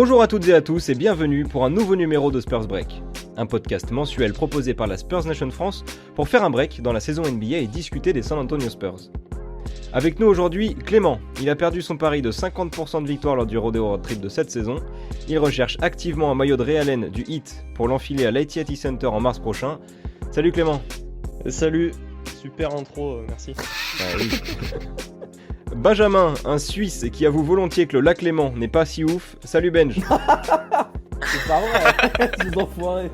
Bonjour à toutes et à tous et bienvenue pour un nouveau numéro de Spurs Break, un podcast mensuel proposé par la Spurs Nation France pour faire un break dans la saison NBA et discuter des San Antonio Spurs. Avec nous aujourd'hui, Clément. Il a perdu son pari de 50% de victoire lors du Rodeo Road Trip de cette saison. Il recherche activement un maillot de Ray Allen du Heat pour l'enfiler à l'AT&T Center en mars prochain. Salut Clément. Salut, super intro, merci. Ah oui. Benjamin, un Suisse qui avoue volontiers que le lac Léman n'est pas si ouf. Salut Benj. C'est pas vrai, ces enfoirés.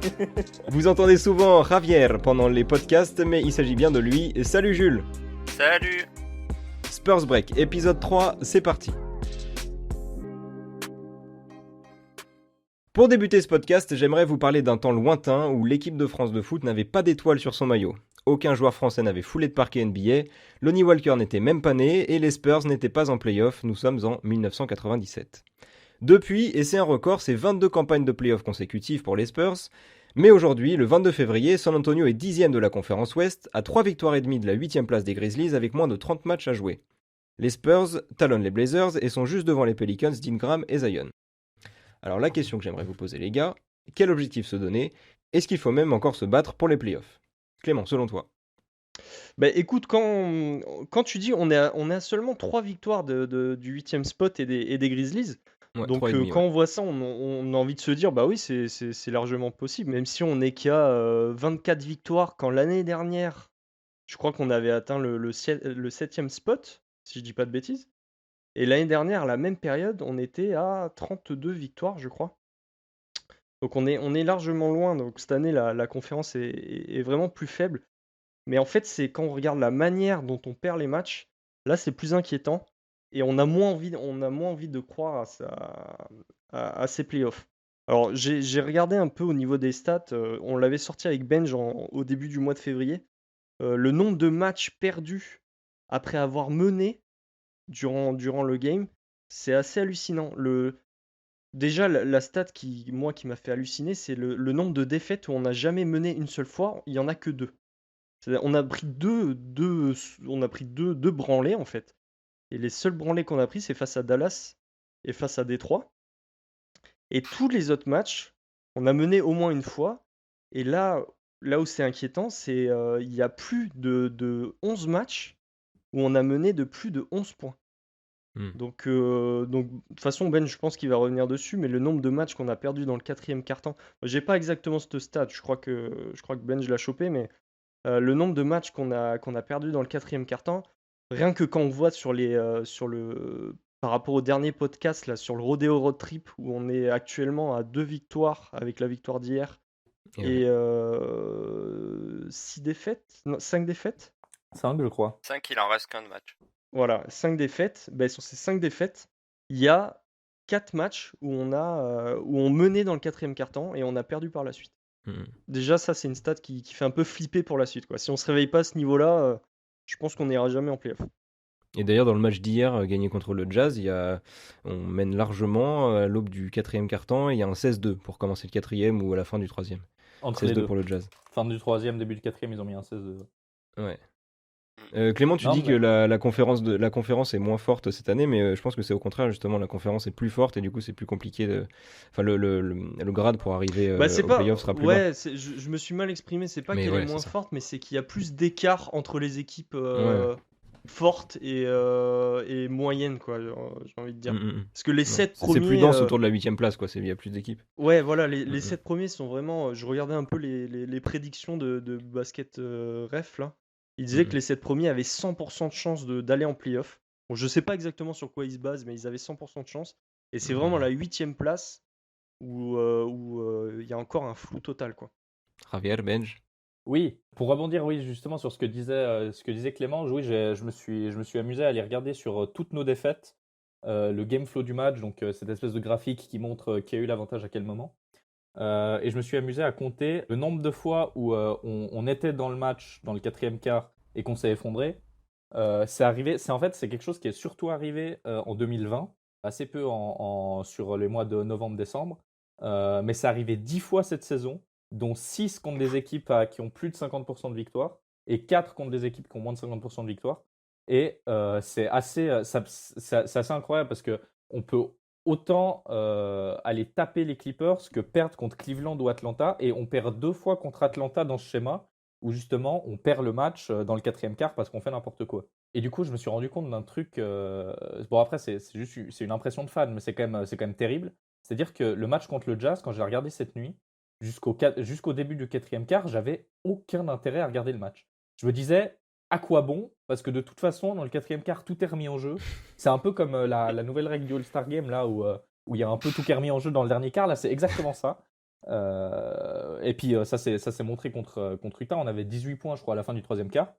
Vous entendez souvent Javier pendant les podcasts, mais il s'agit bien de lui. Salut Jules. Salut. Spurs Break, épisode 3, c'est parti. Pour débuter ce podcast, j'aimerais vous parler d'un temps lointain où l'équipe de France de foot n'avait pas d'étoile sur son maillot. Aucun joueur français n'avait foulé de parquet NBA, Lonnie Walker n'était même pas né et les Spurs n'étaient pas en play-off, nous sommes en 1997. Depuis, et c'est un record, c'est 22 campagnes de play-off consécutives pour les Spurs, mais aujourd'hui, le 22 février, San Antonio est 10e de la conférence Ouest, à 3 victoires et demie de la 8e place des Grizzlies avec moins de 30 matchs à jouer. Les Spurs talonnent les Blazers et sont juste devant les Pelicans d'Ingram et Zion. Alors la question que j'aimerais vous poser les gars, quel objectif se donner? Est-ce qu'il faut même encore se battre pour les playoffs? Clément, selon toi? Bah écoute, quand tu dis on est à seulement 3 victoires du 8e spot et des Grizzlies, Ouais, donc 3,5, quand ouais. on voit ça, on a envie de se dire, bah oui, c'est largement possible, même si on n'est qu'à 24 victoires, quand l'année dernière, je crois qu'on avait atteint le 7e spot, si je dis pas de bêtises, et l'année dernière, à la même période, on était à 32 victoires, je crois. Donc on est largement loin, donc cette année, la conférence est vraiment plus faible. Mais en fait, c'est quand on regarde la manière dont on perd les matchs, là, c'est plus inquiétant et on a moins envie de croire à ces playoffs. Alors, j'ai regardé un peu au niveau des stats, on l'avait sorti avec Benj au début du mois de février. Le nombre de matchs perdus après avoir mené durant le game, c'est assez hallucinant. Déjà, la stat qui m'a fait halluciner, c'est le nombre de défaites où on n'a jamais mené une seule fois, il y en a que 2. C'est-à-dire, on a pris deux branlées en fait. Et les seuls branlées qu'on a pris, c'est face à Dallas et face à Détroit. Et tous les autres matchs, on a mené au moins une fois. Et là où c'est inquiétant, c'est il y a plus de 11 matchs où on a mené de plus de 11 points. Donc, de toute façon, Ben, je pense qu'il va revenir dessus, mais le nombre de matchs qu'on a perdu dans le 4e quart-temps, j'ai pas exactement cette stat, je crois que Ben, je l'ai chopé, mais le nombre de matchs qu'on a perdu dans le 4e quart-temps, rien que quand on voit par rapport au dernier podcast, là, sur le Rodeo Road Trip, où on est actuellement à 2 victoires avec la victoire d'hier, Et et 6 défaites, non, 5 défaites. 5, je crois. 5, il en reste qu'un de match. Voilà, 5 défaites. Ben, sur ces 5 défaites, il y a 4 matchs où on menait dans le 4e quart-temps et on a perdu par la suite. Déjà, ça, c'est une stat qui fait un peu flipper pour la suite, quoi. Si on se réveille pas à ce niveau-là, je pense qu'on n'ira jamais en playoff. Et d'ailleurs, dans le match d'hier, gagné contre le Jazz, on mène largement à l'aube du 4e quart-temps et il y a un 16-2 pour commencer le 4e ou à la fin du 3e. Entre les 16-2 deux. pour le Jazz. Fin du 3e, début du 4e, ils ont mis un 16. Ouais. Clément, tu Non, dis mais- que la conférence est moins forte cette année, mais je pense que c'est au contraire, justement, la conférence est plus forte et du coup c'est plus compliqué. Enfin, le grade pour arriver Bah, c'est au pas. playoff sera plus bas. Ouais, je me suis mal exprimé. C'est pas Mais qu'elle ouais, est c'est moins ça. forte, mais c'est qu'il y a plus d'écart entre les équipes Ouais. fortes et moyennes, quoi. J'ai envie de dire. Parce que les Ouais. 7 C'est premiers. plus dense autour de la 8e place, quoi. Il y a plus d'équipes. Ouais, voilà, les Mm, 7 premiers sont vraiment. Je regardais un peu les prédictions de basket ref là. Ils disaient que les 7 premiers avaient 100% de chance d'aller en playoff. Bon, je sais pas exactement sur quoi ils se basent, mais ils avaient 100% de chance. Et c'est vraiment la 8e place où il y a encore un flou total, quoi. Javier, Benj. Oui, pour rebondir, oui, justement sur ce que disait Clément, oui, je me suis amusé à aller regarder sur toutes nos défaites, le game flow du match, donc cette espèce de graphique qui montre qui a eu l'avantage à quel moment. Et je me suis amusé à compter le nombre de fois où on était dans le match, dans le 4e quart, et qu'on s'est effondré. C'est quelque chose qui est surtout arrivé en 2020, assez peu sur les mois de novembre-décembre, mais c'est arrivé 10 fois cette saison, dont 6 contre des équipes qui ont plus de 50% de victoire, et 4 contre des équipes qui ont moins de 50% de victoire. Et c'est assez incroyable parce que on peut autant aller taper les Clippers que perdre contre Cleveland ou Atlanta. Et on perd 2 fois contre Atlanta dans ce schéma où justement on perd le match dans le 4e quart parce qu'on fait n'importe quoi. Et du coup, je me suis rendu compte d'un truc. Bon, après, c'est une impression de fan, mais c'est quand même terrible. C'est-à-dire que le match contre le Jazz, quand j'ai regardé cette nuit, jusqu'au début du 4e quart, j'avais aucun intérêt à regarder le match. Je me disais, à quoi bon? Parce que de toute façon, dans le 4e quart, tout est remis en jeu. C'est un peu comme la nouvelle règle du All-Star Game, là, où il y a un peu tout qui est remis en jeu dans le dernier quart. Là, c'est exactement ça. Et puis, ça s'est montré contre Utah. On avait 18 points, je crois, à la fin du 3e quart.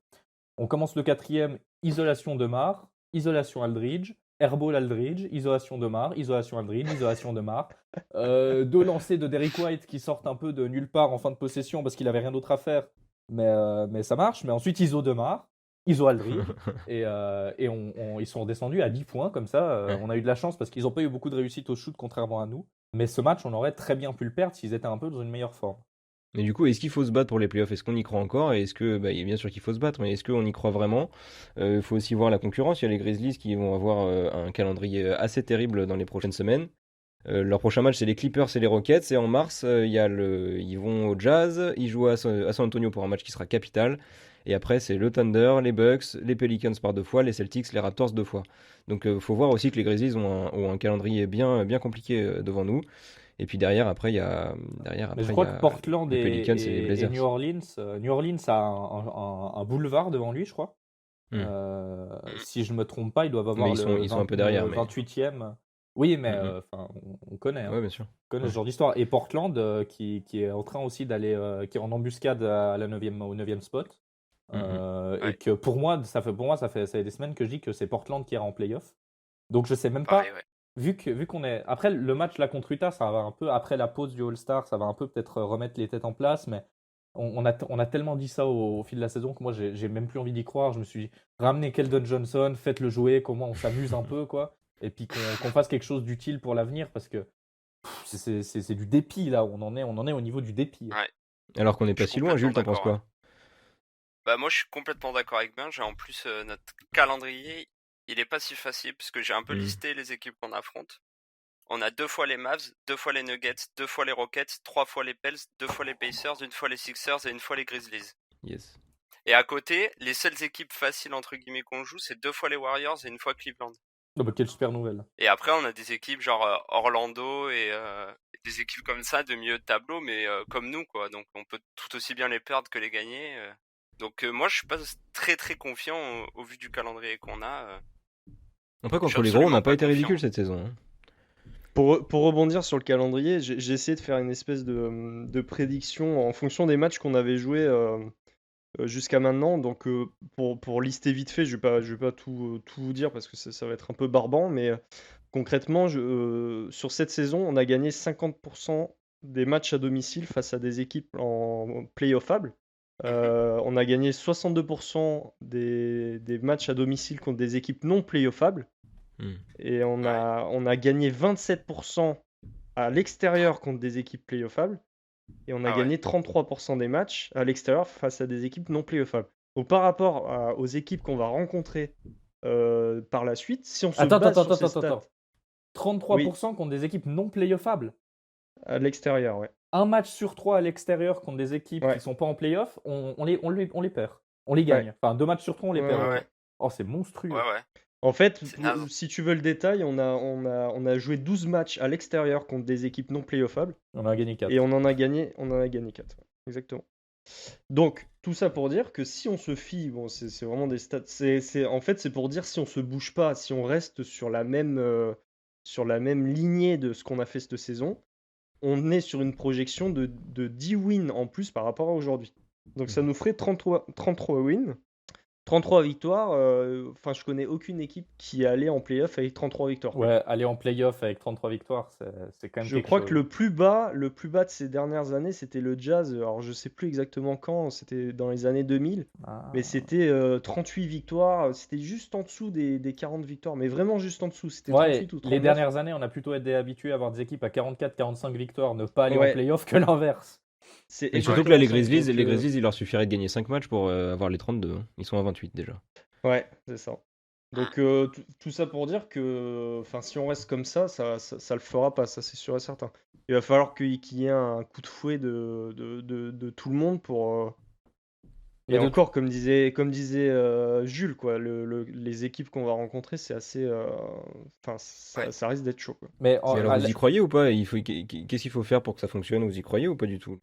On commence le 4e, isolation Demar, isolation Aldridge, airball Aldridge, isolation Demar, isolation Aldridge, isolation Demar. 2 lancers de Derrick White qui sortent un peu de nulle part en fin de possession parce qu'il avait rien d'autre à faire. Mais ça marche. Mais ensuite, iso Demar, iso Aldridge. Et ils sont descendus à 10 points comme ça. On a eu de la chance parce qu'ils n'ont pas eu beaucoup de réussite au shoot contrairement à nous. Mais ce match, on aurait très bien pu le perdre s'ils étaient un peu dans une meilleure forme. Mais du coup, est-ce qu'il faut se battre pour les playoffs? Est-ce qu'on y croit encore? Et est-ce que, bien sûr qu'il faut se battre, mais est-ce qu'on y croit vraiment? Il faut aussi voir la concurrence. Il y a les Grizzlies qui vont avoir un calendrier assez terrible dans les prochaines semaines. Leur prochain match, c'est les Clippers et les Rockets. Et en mars, ils vont au Jazz. Ils jouent à San Antonio pour un match qui sera capital. Et après, c'est le Thunder, les Bucks, les Pelicans par 2 fois, les Celtics, les Raptors 2 fois. Donc, il faut voir aussi que les Grizzlies ont un calendrier bien compliqué devant nous. Et puis derrière, il y a Mais je crois que Portland les Pelicans et les et Blazers. New Orleans a un boulevard devant lui, je crois. Si je me trompe pas, ils doivent avoir Mais ils sont un peu derrière, le mais- 28e. Oui, mais Mhm. on connaît, hein. Ouais, bien sûr. On connaît Ouais. ce genre d'histoire. Et Portland, qui est en train aussi d'aller, qui est en embuscade au 9e spot. Ouais. Et que pour moi, ça fait des semaines que je dis que c'est Portland qui ira en playoff. Donc je sais même pas. Pareil, ouais. Vu qu'on est. Après, le match là contre Utah, ça va un peu. Après la pause du All-Star, ça va un peu peut-être remettre les têtes en place. Mais on a tellement dit ça au fil de la saison que moi, j'ai même plus envie d'y croire. Je me suis dit, ramenez Keldon Johnson, faites-le jouer, comment on s'amuse un peu, quoi. Et puis qu'on fasse quelque chose d'utile pour l'avenir parce que c'est du dépit là. On en est au niveau du dépit. Ouais. Alors qu'on n'est pas Je suis si loin, Jules, t'en complètement penses d'accord, quoi? Bah moi je suis complètement d'accord avec Ben, j'ai en plus notre calendrier, il est pas si facile parce que j'ai un peu Mm. listé les équipes qu'on affronte. On a 2 fois les Mavs, 2 fois les Nuggets, 2 fois les Rockets, 3 fois les Pels, 2 fois les Pacers, 1 fois les Sixers et 1 fois les Grizzlies. Yes. Et à côté, les seules équipes faciles entre guillemets qu'on joue, c'est 2 fois les Warriors et 1 fois Cleveland. Oh, bah, quelle super nouvelle. Et après on a des équipes genre Orlando et des équipes comme ça de milieu de tableau, mais comme nous quoi. Donc on peut tout aussi bien les perdre que les gagner. Donc moi je suis pas très très confiant au vu du calendrier qu'on a. Après, Je contre suis les gros, on n'a absolument pas pas été confiant. ridicule cette saison, hein. Pour rebondir sur le calendrier, j'ai essayé de faire une espèce de prédiction en fonction des matchs qu'on avait joués jusqu'à maintenant. Donc, pour lister vite fait, je vais pas tout vous dire parce que ça va être un peu barbant, mais concrètement, sur cette saison, on a gagné 50% des matchs à domicile face à des équipes en play-offables. On a gagné 62% des matchs à domicile contre des équipes non play-offables. Mm. Et on a gagné 27% à l'extérieur contre des équipes play-offables. Et on a Ah ouais. gagné 33% des matchs à l'extérieur face à des équipes non play-offables. Donc par rapport aux équipes qu'on va rencontrer par la suite, si on se base sur ces stats 33% contre des équipes non playoffables. à l'extérieur, ouais. Un match sur 3 à l'extérieur contre des équipes Ouais. qui sont pas en playoff, on les perd. On les gagne. Enfin, 2 matchs sur 3, on les Ouais, perd. ouais, ouais. Oh, c'est monstrueux. Ouais, ouais. En fait, C'est naze. si tu veux le détail, on a joué 12 matchs à l'extérieur contre des équipes non play-offables. On a gagné 4. Et on en a gagné 4. Exactement. Donc, tout ça pour dire que si on se fie, bon, c'est vraiment des stats. En fait, c'est pour dire si on se bouge pas, si on reste sur la même lignée de ce qu'on a fait cette saison, on est sur une projection de 10 wins en plus par rapport à aujourd'hui. Donc, ça nous ferait 33 wins. 33 victoires, enfin je connais aucune équipe qui est allée en playoff avec 33 victoires. Ouais, aller en playoff avec 33 victoires, c'est quand même Je quelque crois chose. que le plus bas de ces dernières années, c'était le Jazz. Alors je sais plus exactement quand, c'était dans les années 2000, Ah. mais c'était 38 victoires, c'était juste en dessous des 40 victoires, mais vraiment juste en dessous, c'était Ouais, 38 ou 39. les dernières années, on a plutôt été habitué à avoir des équipes à 44-45 victoires, ne pas aller Ouais. en playoff que l'inverse. C'est Et surtout que là, les exactement ça. Grizzlies, Donc, il leur suffirait de gagner 5 matchs pour avoir les 32. Hein. Ils sont à 28 déjà. ouais, c'est ça. Donc tout ça pour dire que si on reste comme ça le fera pas, ça c'est sûr et certain. Il va falloir qu'il y ait un coup de fouet de tout le monde pour... Mais Et de encore, comme disait Jules, quoi, les équipes qu'on va rencontrer, c'est assez... Ouais. ça risque d'être chaud, quoi. mais Mais alors, à vous y croyez ou pas? Qu'est-ce qu'il faut faire pour que ça fonctionne? Vous y croyez ou pas du tout?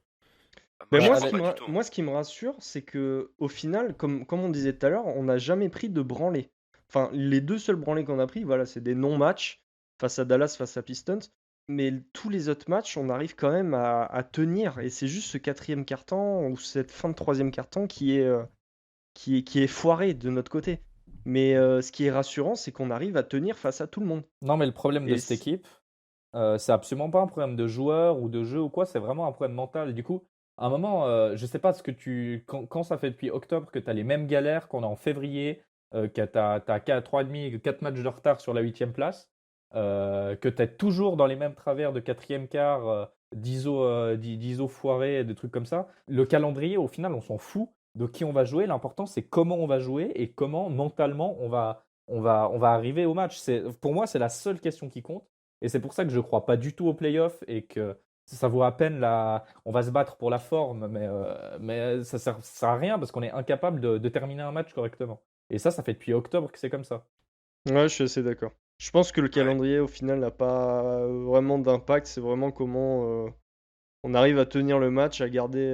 Bah, Mais moi, j'y moi, à ce crois qui pas me, du tout. moi, ce qui me rassure, c'est que au final, comme on disait tout à l'heure, on n'a jamais pris de branlée. Enfin, les deux seuls branlés qu'on a pris, voilà, c'est des non-matchs face à Dallas, face à Pistons. Mais tous les autres matchs, on arrive quand même à tenir. Et c'est juste ce quatrième quart-temps ou cette fin de troisième quart-temps qui est foiré de notre côté. Mais ce qui est rassurant, c'est qu'on arrive à tenir face à tout le monde. Non, mais le problème de Et cette équipe, c'est absolument pas un problème de joueur ou de jeu ou quoi, c'est vraiment un problème mental. Du coup, à un moment, je sais pas ce que quand ça fait depuis octobre que tu as les mêmes galères qu'on a en février, que tu as 3,5, 4 matchs de retard sur la 8e place, que tu es toujours dans les mêmes travers de quatrième quart, d'ISO foiré, des trucs comme ça. Le calendrier, au final, on s'en fout de qui on va jouer. L'important, c'est comment on va jouer et comment mentalement on va arriver au match. Pour moi, c'est la seule question qui compte. Et c'est pour ça que je ne crois pas du tout aux playoffs et que ça vaut à peine on va se battre pour la forme, mais ça sert à rien parce qu'on est incapable de terminer un match correctement. Et ça fait depuis octobre que c'est comme ça. ouais, je suis assez d'accord. Je pense que le Ouais. calendrier, au final, n'a pas vraiment d'impact. C'est vraiment comment on arrive à tenir le match, à garder,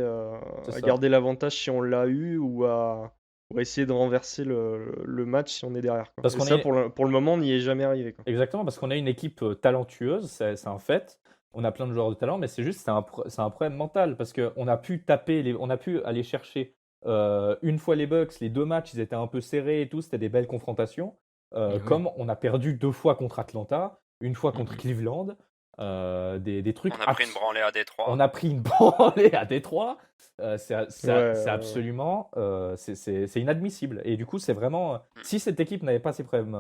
C'est à ça. garder l'avantage si on l'a eu ou à essayer de renverser le match si on est derrière, quoi. Parce Et qu'on ça, est pour le moment, on n'y est jamais arrivé, quoi. Exactement, parce qu'on a une équipe talentueuse, c'est un fait. On a plein de joueurs de talent, mais c'est juste c'est un problème mental parce qu'on a pu on a pu aller chercher une fois les Bucks, les deux matchs, ils étaient un peu serrés et tout, c'était des belles confrontations. Ouais. Comme on a perdu 2 fois contre Atlanta, une fois contre Mhm. Cleveland, des trucs. On a pris une branlée à Détroit. On a pris une branlée à Détroit. C'est Ouais. absolument c'est inadmissible. Et du coup, c'est vraiment. Si cette équipe n'avait pas ces problèmes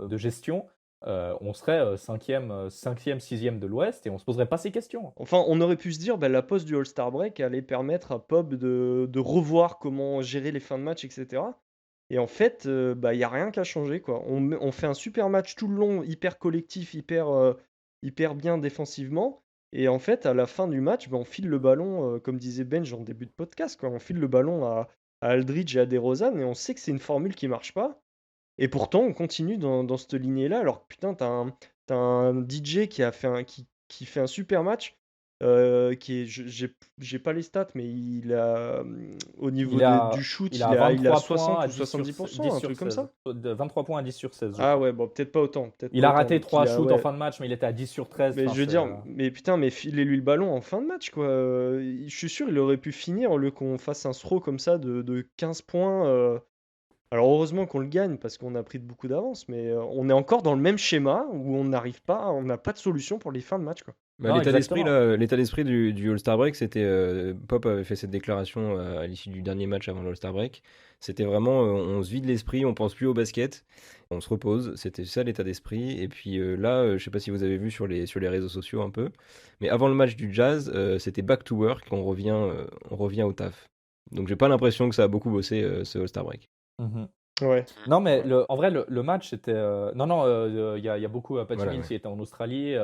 de gestion, on serait cinquième, 6e de l'Ouest et on se poserait pas ces questions. Enfin, on aurait pu se dire, la pause du All-Star Break allait permettre à Pop de revoir comment gérer les fins de match, etc. Et en fait, il n'y a rien qui a changé, quoi. On fait un super match tout le long, hyper collectif, hyper bien défensivement. Et en fait, à la fin du match, on file le ballon, comme disait Benj en début de podcast, quoi. On file le ballon à Aldridge et à DeRozan, et on sait que c'est une formule qui marche pas. Et pourtant, on continue dans cette lignée-là. Alors, putain, t'as un DJ qui fait un super match. J'ai pas les stats, mais au niveau du shoot, Il a il a 23 points 60 à ou 10 sur 70%, un 10 sur truc comme 16. ça. 23 points à 10 sur 16, je Ah crois. ouais, bon, peut-être pas autant. Il a raté Donc, 3 shoots en ouais. fin de match, mais il était à 10 sur 13. Mais Enfin, je veux dire, mais putain, mais filez-lui le ballon en fin de match, quoi. Je suis sûr, il aurait pu finir au lieu qu'on fasse un throw comme ça de 15 points. Alors heureusement qu'on le gagne parce qu'on a pris de beaucoup d'avance, mais on est encore dans le même schéma où on n'a pas de solution pour les fins de match, quoi. Bah, Non, l'état d'esprit exactement. là, l'état d'esprit du All-Star Break, c'était Pop avait fait cette déclaration à l'issue du dernier match avant le All-Star Break. C'était vraiment on se vide l'esprit, on pense plus au basket, on se repose. C'était ça l'état d'esprit. Et puis là, je sais pas si vous avez vu sur les réseaux sociaux un peu, mais avant le match du Jazz, c'était back to work, on revient au taf. Donc j'ai pas l'impression que ça a beaucoup bossé ce All-Star Break. Mhm. Ouais. Non, mais Ouais. en vrai, le match était. Non, il y a beaucoup. Patty Voilà, Mills ouais. qui était en Australie,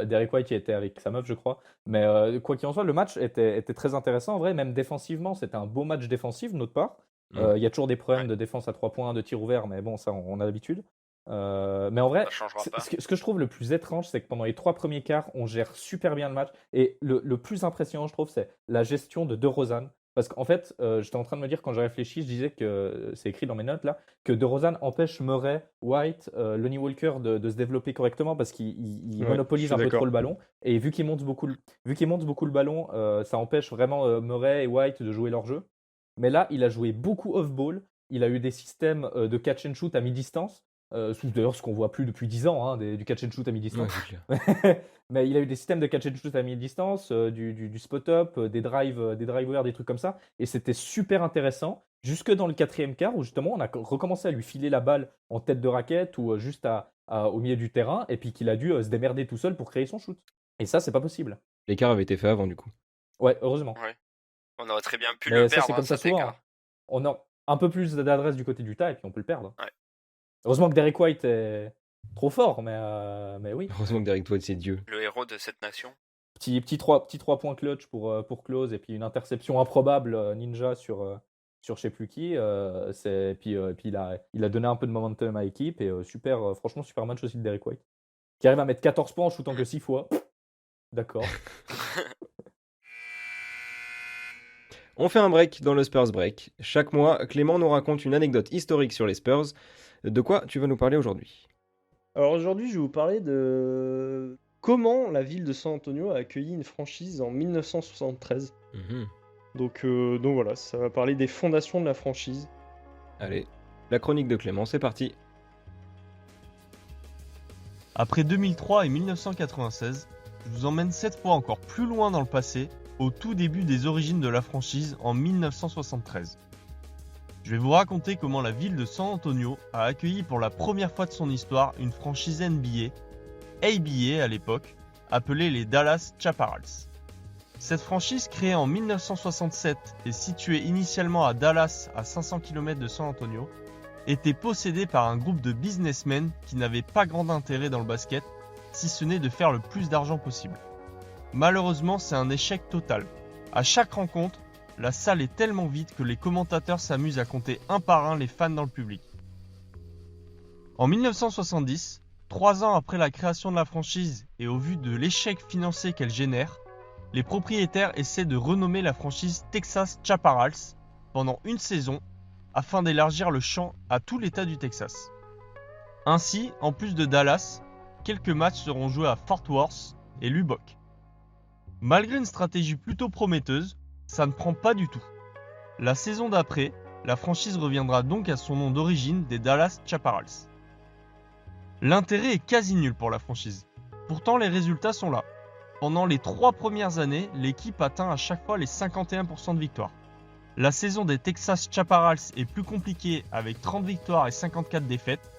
Derek White qui était avec sa meuf, je crois. Mais quoi qu'il en soit, le match était très intéressant. En vrai, même défensivement, c'était un beau match défensif de notre part. Mm. Il y a toujours des problèmes Ouais. de défense à 3 points, de tir ouvert, mais bon, ça, on a l'habitude. Mais en vrai, Ça changera pas. ce que je trouve le plus étrange, c'est que pendant les 3 premiers quarts, on gère super bien le match. Et le plus impressionnant, je trouve, c'est la gestion de DeRozan. Parce qu'en fait, j'étais en train de me dire, quand j'ai réfléchi, je disais que, c'est écrit dans mes notes là, que DeRozan empêche Murray, White, Lonnie Walker de se développer correctement parce qu'il Ouais, monopolise je un suis peu trop d'accord. le ballon. Et vu qu'il monte beaucoup le ballon, ça empêche vraiment Murray et White de jouer leur jeu. Mais là, il a joué beaucoup off-ball. Il a eu des systèmes de catch and shoot à mi-distance. D'ailleurs, ce qu'on voit plus depuis 10 ans, hein, du catch and shoot à Ouais, mi-distance. c'est clair. Mais il a eu des systèmes de catch and shoot à mi-distance, du spot-up, des drivers, des trucs comme ça. Et c'était super intéressant. Jusque dans le quatrième quart, où justement, on a recommencé à lui filer la balle en tête de raquette ou juste au milieu du terrain, et puis qu'il a dû se démerder tout seul pour créer son shoot. Et ça, c'est pas possible. L'écart avait été fait avant du coup. Ouais, heureusement. Ouais. On aurait très bien pu le Mais ça, c'est perdre, comme ça cet souvent, écart. hein. On a un peu plus d'adresse du côté du tas, et puis on peut le perdre. Ouais. Heureusement que Derek White est trop fort, mais oui. Heureusement que Derek White, c'est Dieu. Le héros de cette nation. Petit 3 points clutch pour Klose et puis une interception improbable ninja sur je sais plus qui. Et puis il a donné un peu de momentum à l'équipe et franchement super match aussi de Derek White. Qui arrive à mettre 14 points en shootant que 6 fois. D'accord. On fait un break dans le Spurs Break. Chaque mois, Clément nous raconte une anecdote historique sur les Spurs. De quoi tu vas nous parler aujourd'hui ? Alors aujourd'hui, je vais vous parler de comment la ville de San Antonio a accueilli une franchise en 1973. Donc voilà, ça va parler des fondations de la franchise. Allez, la chronique de Clément, c'est parti. Après 2003 et 1996, je vous emmène cette fois encore plus loin dans le passé, au tout début des origines de la franchise en 1973. Je vais vous raconter comment la ville de San Antonio a accueilli pour la première fois de son histoire une franchise NBA, ABA à l'époque, appelée les Dallas Chaparrals. Cette franchise, créée en 1967 et située initialement à Dallas, à 500 km de San Antonio, était possédée par un groupe de businessmen qui n'avaient pas grand intérêt dans le basket, si ce n'est de faire le plus d'argent possible. Malheureusement, c'est un échec total. À chaque rencontre, la salle est tellement vide que les commentateurs s'amusent à compter un par un les fans dans le public. En 1970, 3 ans après la création de la franchise et au vu de l'échec financier qu'elle génère, les propriétaires essaient de renommer la franchise Texas Chaparrals pendant une saison afin d'élargir le champ à tout l'État du Texas. Ainsi, en plus de Dallas, quelques matchs seront joués à Fort Worth et Lubbock. Malgré une stratégie plutôt prometteuse, ça ne prend pas du tout. La saison d'après, la franchise reviendra donc à son nom d'origine des Dallas Chaparrals. L'intérêt est quasi nul pour la franchise. Pourtant, les résultats sont là. Pendant les 3 premières années, l'équipe atteint à chaque fois les 51% de victoires. La saison des Texas Chaparrals est plus compliquée avec 30 victoires et 54 défaites,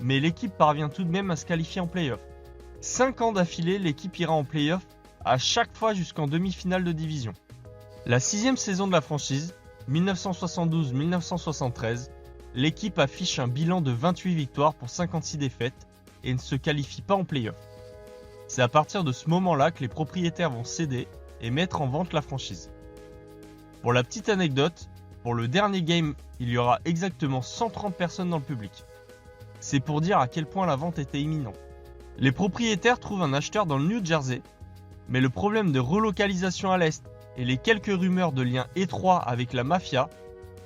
mais l'équipe parvient tout de même à se qualifier en play-off. 5 ans d'affilée, l'équipe ira en play-off à chaque fois jusqu'en demi-finale de division. La 6e saison de la franchise, 1972-1973, l'équipe affiche un bilan de 28 victoires pour 56 défaites et ne se qualifie pas en play-off. C'est à partir de ce moment-là que les propriétaires vont céder et mettre en vente la franchise. Pour la petite anecdote, pour le dernier game, il y aura exactement 130 personnes dans le public. C'est pour dire à quel point la vente était imminente. Les propriétaires trouvent un acheteur dans le New Jersey, mais le problème de relocalisation à l'Est et les quelques rumeurs de liens étroits avec la mafia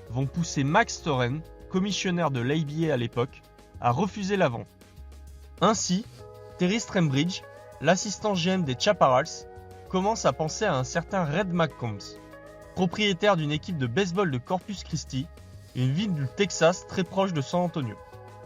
vont pousser Max Storen, commissionnaire de l'ABA à l'époque, à refuser la vente. Ainsi, Terry Strembridge, l'assistant GM des Chaparrals, commence à penser à un certain Red McCombs, propriétaire d'une équipe de baseball de Corpus Christi, une ville du Texas très proche de San Antonio.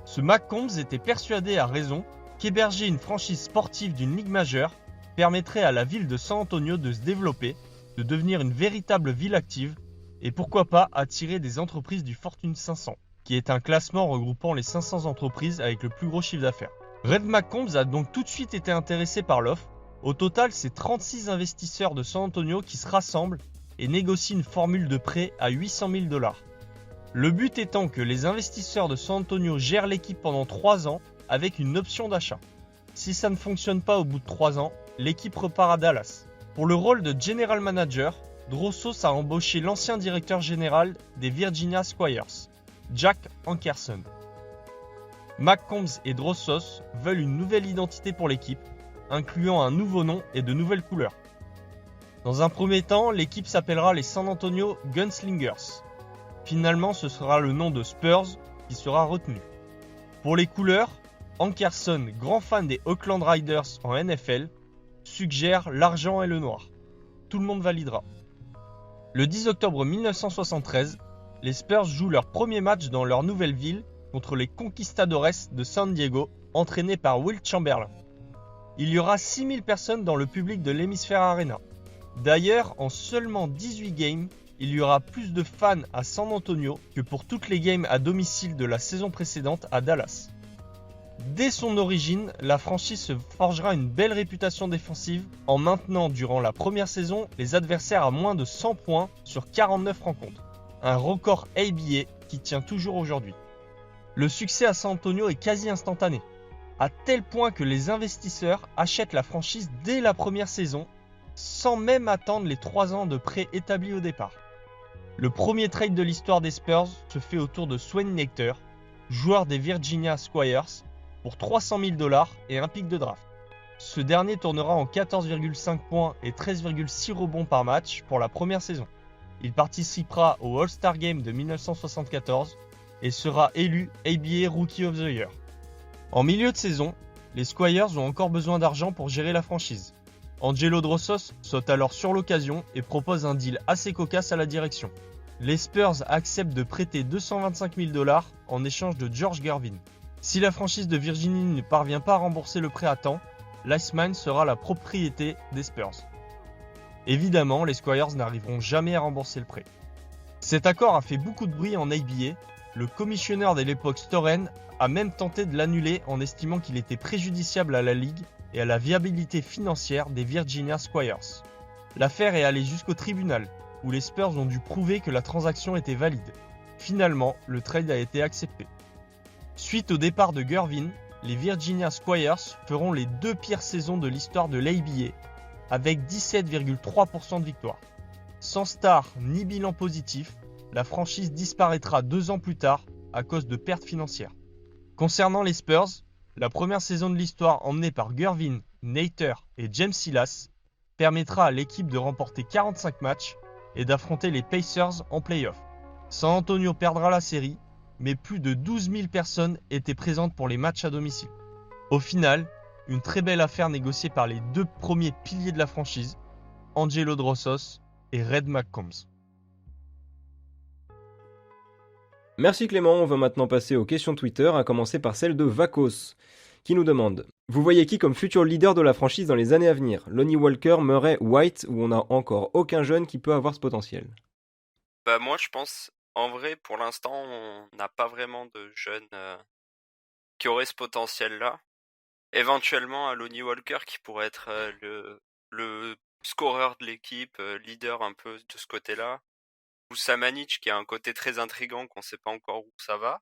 Ce McCombs était persuadé à raison qu'héberger une franchise sportive d'une ligue majeure permettrait à la ville de San Antonio de se développer, de devenir une véritable ville active et pourquoi pas attirer des entreprises du Fortune 500, qui est un classement regroupant les 500 entreprises avec le plus gros chiffre d'affaires. Red McCombs a donc tout de suite été intéressé par l'offre. Au total, c'est 36 investisseurs de San Antonio qui se rassemblent et négocient une formule de prêt à $800 000. Le but étant que les investisseurs de San Antonio gèrent l'équipe pendant 3 ans avec une option d'achat. Si ça ne fonctionne pas au bout de 3 ans, l'équipe repart à Dallas. Pour le rôle de General Manager, Drossos a embauché l'ancien directeur général des Virginia Squires, Jack Ankerson. McCombs et Drossos veulent une nouvelle identité pour l'équipe, incluant un nouveau nom et de nouvelles couleurs. Dans un premier temps, l'équipe s'appellera les San Antonio Gunslingers. Finalement, ce sera le nom de Spurs qui sera retenu. Pour les couleurs, Ankerson, grand fan des Oakland Raiders en NFL, suggère l'argent et le noir. Tout le monde validera. Le 10 octobre 1973, les Spurs jouent leur premier match dans leur nouvelle ville contre les Conquistadores de San Diego, entraînés par Wilt Chamberlain. Il y aura 6000 personnes dans le public de l'Hémisphère Arena. D'ailleurs, en seulement 18 games, il y aura plus de fans à San Antonio que pour toutes les games à domicile de la saison précédente à Dallas. Dès son origine, la franchise se forgera une belle réputation défensive en maintenant durant la première saison les adversaires à moins de 100 points sur 49 rencontres. Un record ABA qui tient toujours aujourd'hui. Le succès à San Antonio est quasi instantané, à tel point que les investisseurs achètent la franchise dès la première saison, sans même attendre les 3 ans de prêt établis au départ. Le premier trade de l'histoire des Spurs se fait autour de Swen Nectar, joueur des Virginia Squires, pour 300 000 $ et un pick de draft. Ce dernier tournera en 14,5 points et 13,6 rebonds par match pour la première saison. Il participera au All-Star Game de 1974 et sera élu ABA Rookie of the Year. En milieu de saison, les Squires ont encore besoin d'argent pour gérer la franchise. Angelo Drossos saute alors sur l'occasion et propose un deal assez cocasse à la direction. Les Spurs acceptent de prêter 225 000 $ en échange de George Gervin. Si la franchise de Virginie ne parvient pas à rembourser le prêt à temps, l'Iceman sera la propriété des Spurs. Évidemment, les Squires n'arriveront jamais à rembourser le prêt. Cet accord a fait beaucoup de bruit en ABA. Le commissionneur de l'époque Storen a même tenté de l'annuler en estimant qu'il était préjudiciable à la ligue et à la viabilité financière des Virginia Squires. L'affaire est allée jusqu'au tribunal, où les Spurs ont dû prouver que la transaction était valide. Finalement, le trade a été accepté. Suite au départ de Gervin, les Virginia Squires feront les 2 pires saisons de l'histoire de l'ABA, avec 17,3% de victoires. Sans star ni bilan positif, la franchise disparaîtra 2 ans plus tard à cause de pertes financières. Concernant les Spurs, la première saison de l'histoire emmenée par Gervin, Nater et James Silas permettra à l'équipe de remporter 45 matchs et d'affronter les Pacers en play-off. San Antonio perdra la série, mais plus de 12 000 personnes étaient présentes pour les matchs à domicile. Au final, une très belle affaire négociée par les 2 premiers piliers de la franchise, Angelo Drossos et Red McCombs. Merci Clément, on va maintenant passer aux questions Twitter, à commencer par celle de Vakos, qui nous demande « Vous voyez qui comme futur leader de la franchise dans les années à venir? Lonnie Walker, Murray, White, ou on n'a encore aucun jeune qui peut avoir ce potentiel ?» Bah moi je pense, en vrai pour l'instant on n'a pas vraiment de jeunes qui auraient ce potentiel-là. Éventuellement un Lonnie Walker qui pourrait être le scoreur de l'équipe, leader un peu de ce côté-là. Ou Samanic qui a un côté très intriguant qu'on sait pas encore où ça va.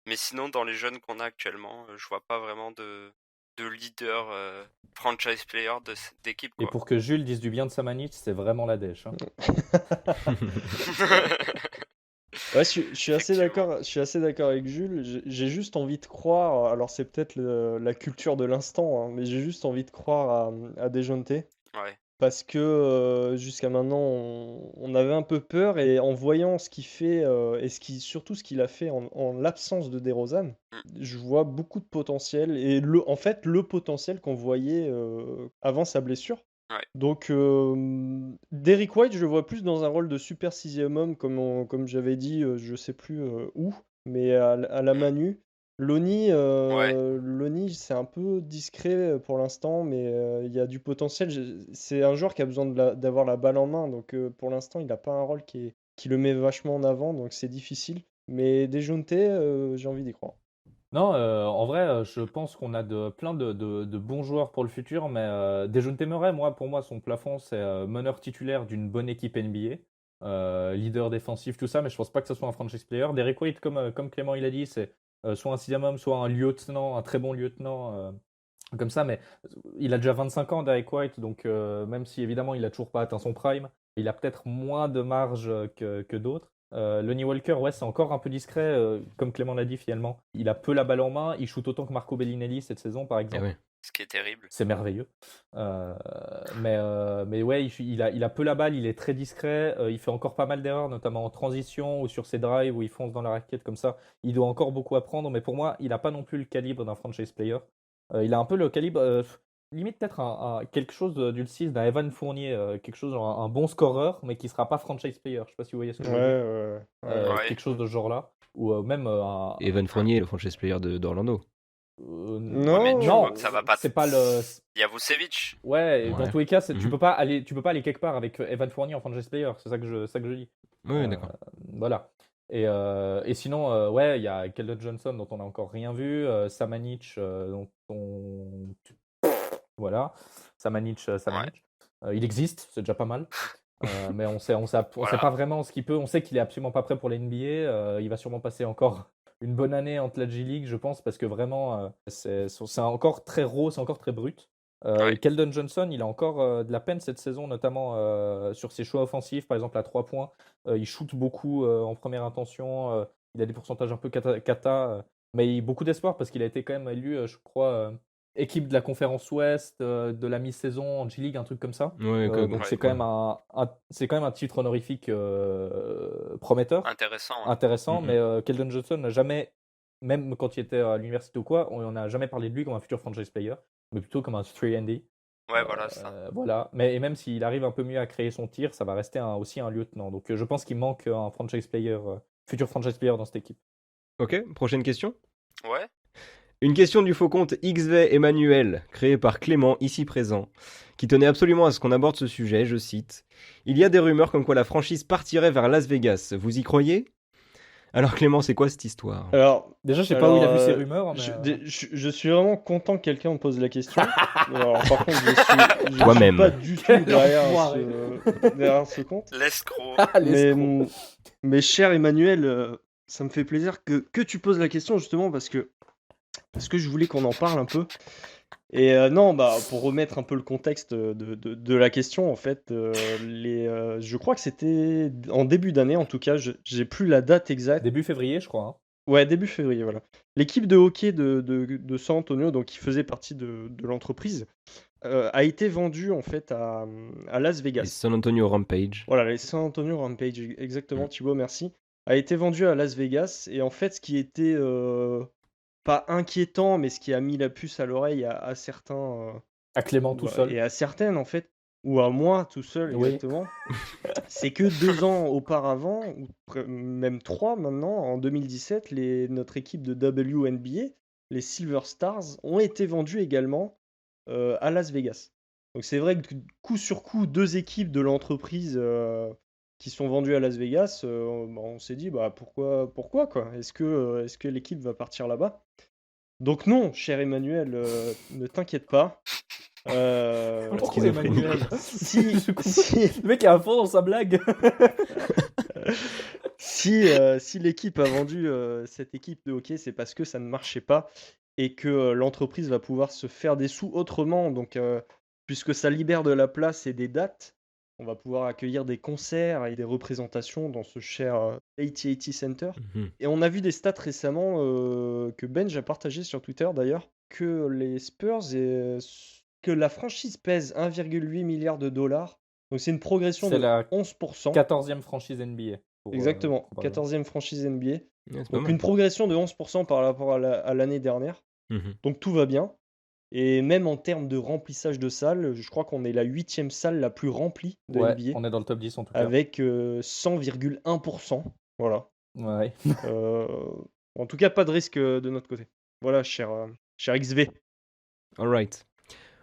Mais sinon dans les jeunes qu'on a actuellement, je vois pas vraiment de leader franchise player d'équipe Et quoi. pour que Jules dise du bien de Samanic, c'est vraiment la dèche. Hein. Ouais, je suis assez d'accord. Je suis assez d'accord avec Jules. J'ai juste envie de croire. Alors c'est peut-être la culture de l'instant, hein, mais j'ai juste envie de croire à Dejounte. Ouais. Parce que jusqu'à maintenant, on avait un peu peur et en voyant ce qu'il fait et surtout ce qu'il a fait en l'absence de DeRozan, je vois beaucoup de potentiel et en fait le potentiel qu'on voyait avant sa blessure. Ouais. Donc Derrick White, je le vois plus dans un rôle de super sixième homme comme j'avais dit, je sais plus où, mais à la Manu. Lonnie, c'est un peu discret pour l'instant, mais il y a du potentiel. C'est un joueur qui a besoin d'avoir la balle en main, donc pour l'instant, il n'a pas un rôle qui le met vachement en avant, donc c'est difficile. Mais Dejounte, j'ai envie d'y croire. Non, en vrai, je pense qu'on a plein de bons joueurs pour le futur, mais Dejounte Murray, pour moi, son plafond, c'est meneur titulaire d'une bonne équipe NBA, leader défensif, tout ça, mais je pense pas que ce soit un franchise player. Derrick White, comme Clément il a dit, c'est soit un sixième homme, soit un lieutenant, un très bon lieutenant, comme ça, mais il a déjà 25 ans, Derrick White, donc même si évidemment il a toujours pas atteint son prime, il a peut-être moins de marge que d'autres. Lonnie Walker, ouais, c'est encore un peu discret, comme Clément l'a dit finalement. Il a peu la balle en main, il shoot autant que Marco Bellinelli cette saison par exemple. oui. Ce qui est terrible. C'est merveilleux. Mais ouais, il a peu la balle, il est très discret, il fait encore pas mal d'erreurs, notamment en transition ou sur ses drives où il fonce dans la raquette comme ça. Il doit encore beaucoup apprendre, mais pour moi, il n'a pas non plus le calibre d'un franchise player. Il a un peu le calibre, limite peut-être quelque chose du style d'un Evan Fournier, quelque chose genre un bon scoreur, mais qui ne sera pas franchise player. Je ne sais pas si vous voyez ce que je veux dire. Ouais. Quelque chose de ce genre-là. Ou même un. Evan Fournier, le franchise player d'Orlando. Non, mais tu non, vois que ça va pas. c'est pas le. Il y a Vucevic. Ouais, dans Ouais. tous les cas, tu Mhm. peux pas aller quelque part avec Evan Fournier en franchise player. C'est ça que je dis. Oui, d'accord. Voilà. Et sinon, ouais, il y a Keldon Johnson dont on n'a encore rien vu, Samanic dont on. Voilà, Samanic. Il existe, c'est déjà pas mal. Mais on sait Voilà. pas vraiment ce qu'il peut. On sait qu'il est absolument pas prêt pour la NBA. Il va sûrement passer encore une bonne année entre la G-League, je pense, parce que vraiment, c'est encore très raw, c'est encore très brut. Ouais. Et Keldon Johnson, il a encore de la peine cette saison, notamment sur ses choix offensifs, par exemple à 3 points. Il shoot beaucoup en première intention. Il a des pourcentages un peu cata, mais beaucoup d'espoir parce qu'il a été quand même élu, je crois, équipe de la conférence Ouest de la mi-saison en G-League, un truc comme ça. Ouais, Donc ouais. c'est quand même c'est quand même un titre honorifique prometteur, Intéressant. Ouais. intéressant. Mhm. Mais Keldon Johnson n'a jamais, même quand il était à l'université ou quoi, on n'a jamais parlé de lui comme un futur franchise player, mais plutôt comme un 3&D. Ouais, voilà, ça. Voilà. Mais et même s'il arrive un peu mieux à créer son tir, ça va rester aussi un lieutenant. Donc je pense qu'il manque un franchise player, futur franchise player dans cette équipe. Ok, prochaine question. Ouais. Une question du faux compte XV Emmanuel, créé par Clément, ici présent, qui tenait absolument à ce qu'on aborde ce sujet, je cite. Il y a des rumeurs comme quoi la franchise partirait vers Las Vegas. Vous y croyez? Alors Clément, c'est quoi cette histoire? Alors, Déjà, je sais pas où il a vu ces euh, rumeurs, je, mais je suis vraiment content que quelqu'un me pose la question. Alors, par contre, je Toi-même. suis pas du tout Quel derrière enfoiré. derrière ce compte. L'escroc. Mais cher Emmanuel, ça me fait plaisir que tu poses la question justement parce que je voulais qu'on en parle un peu. Et non, bah pour remettre un peu le contexte de la question, en fait, je crois que c'était en début d'année, en tout cas, j'ai plus la date exacte. début février, je crois. Ouais, début février, voilà. L'équipe de hockey de San Antonio, donc qui faisait partie de l'entreprise, a été vendue en fait à Las Les Vegas. San Antonio Rampage. Voilà, les San Antonio Rampage, exactement, Thibaut, merci. A été vendu à Las Vegas. Et en fait, ce qui était pas inquiétant, mais ce qui a mis la puce à l'oreille à certains À Clément tout seul. et à certaines, en fait, ou à moi tout seul, Oui. exactement, c'est que 2 ans auparavant, ou même 3 maintenant, en 2017, notre équipe de WNBA, les Silver Stars, ont été vendues également à Las Vegas. Donc c'est vrai que coup sur coup, 2 équipes de l'entreprise qui sont vendues à Las Vegas, on s'est dit bah pourquoi quoi? Est-ce que l'équipe va partir là-bas? Donc non, cher Emmanuel, ne t'inquiète pas. Pourquoi Emmanuel si, Je comprends. si, Le mec est à fond dans sa blague. si l'équipe a vendu cette équipe de hockey, c'est parce que ça ne marchait pas et que l'entreprise va pouvoir se faire des sous autrement. Donc, puisque ça libère de la place et des dates, on va pouvoir accueillir des concerts et des représentations dans ce cher AT&T Center. Mhm. Et on a vu des stats récemment que Benj a partagé sur Twitter d'ailleurs, que les Spurs que la franchise pèse 1,8 milliard de dollars. Donc c'est une progression C'est de la 11%. 14e franchise NBA. Exactement, pour parler. 14e franchise NBA. Ouais, c'est pas Donc mal. une progression de 11% par rapport à l'année dernière. Mhm. Donc tout va bien. Et même en termes de remplissage de salles, je crois qu'on est la 8e salle la plus remplie de Ouais, NBA, on est dans le top 10 en tout cas. avec 100,1%. Voilà. Ouais. En tout cas, pas de risque de notre côté. Voilà, cher XV. Alright.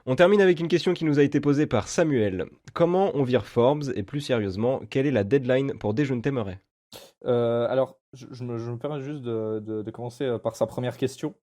On termine avec une question qui nous a été posée par Samuel. Comment on vire Forbes et plus sérieusement, quelle est la deadline pour Déjeuner Téméraire? Alors, je me permets juste de commencer par sa première question.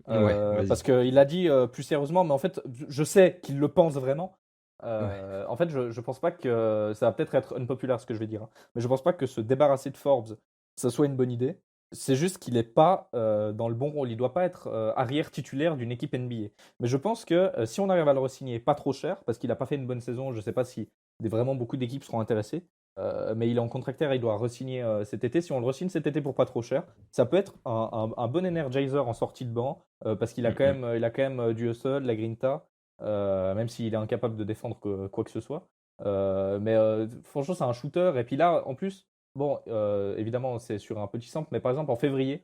Ouais, vas-y. Parce qu'il a dit plus sérieusement, mais en fait, je sais qu'il le pense vraiment. En fait, je pense pas que ça va peut-être être unpopulaire ce que je vais dire, hein, mais je pense pas que se débarrasser de Forbes, ça soit une bonne idée. C'est juste qu'il n'est pas dans le bon rôle. Il doit pas être arrière titulaire d'une équipe NBA. Mais je pense que si on arrive à le re-signer pas trop cher, parce qu'il n'a pas fait une bonne saison, je sais pas si vraiment beaucoup d'équipes seront intéressées. Mais il est en contractaire, il doit re-signer cet été. Si on le re-signe cet été pour pas trop cher, ça peut être un bon energizer en sortie de banc, parce qu'il a quand même du hustle, la grinta, même s'il est incapable de défendre quoi que ce soit. Mais franchement, c'est un shooter. Et puis là, en plus, bon, évidemment, c'est sur un petit sample, mais par exemple, en février,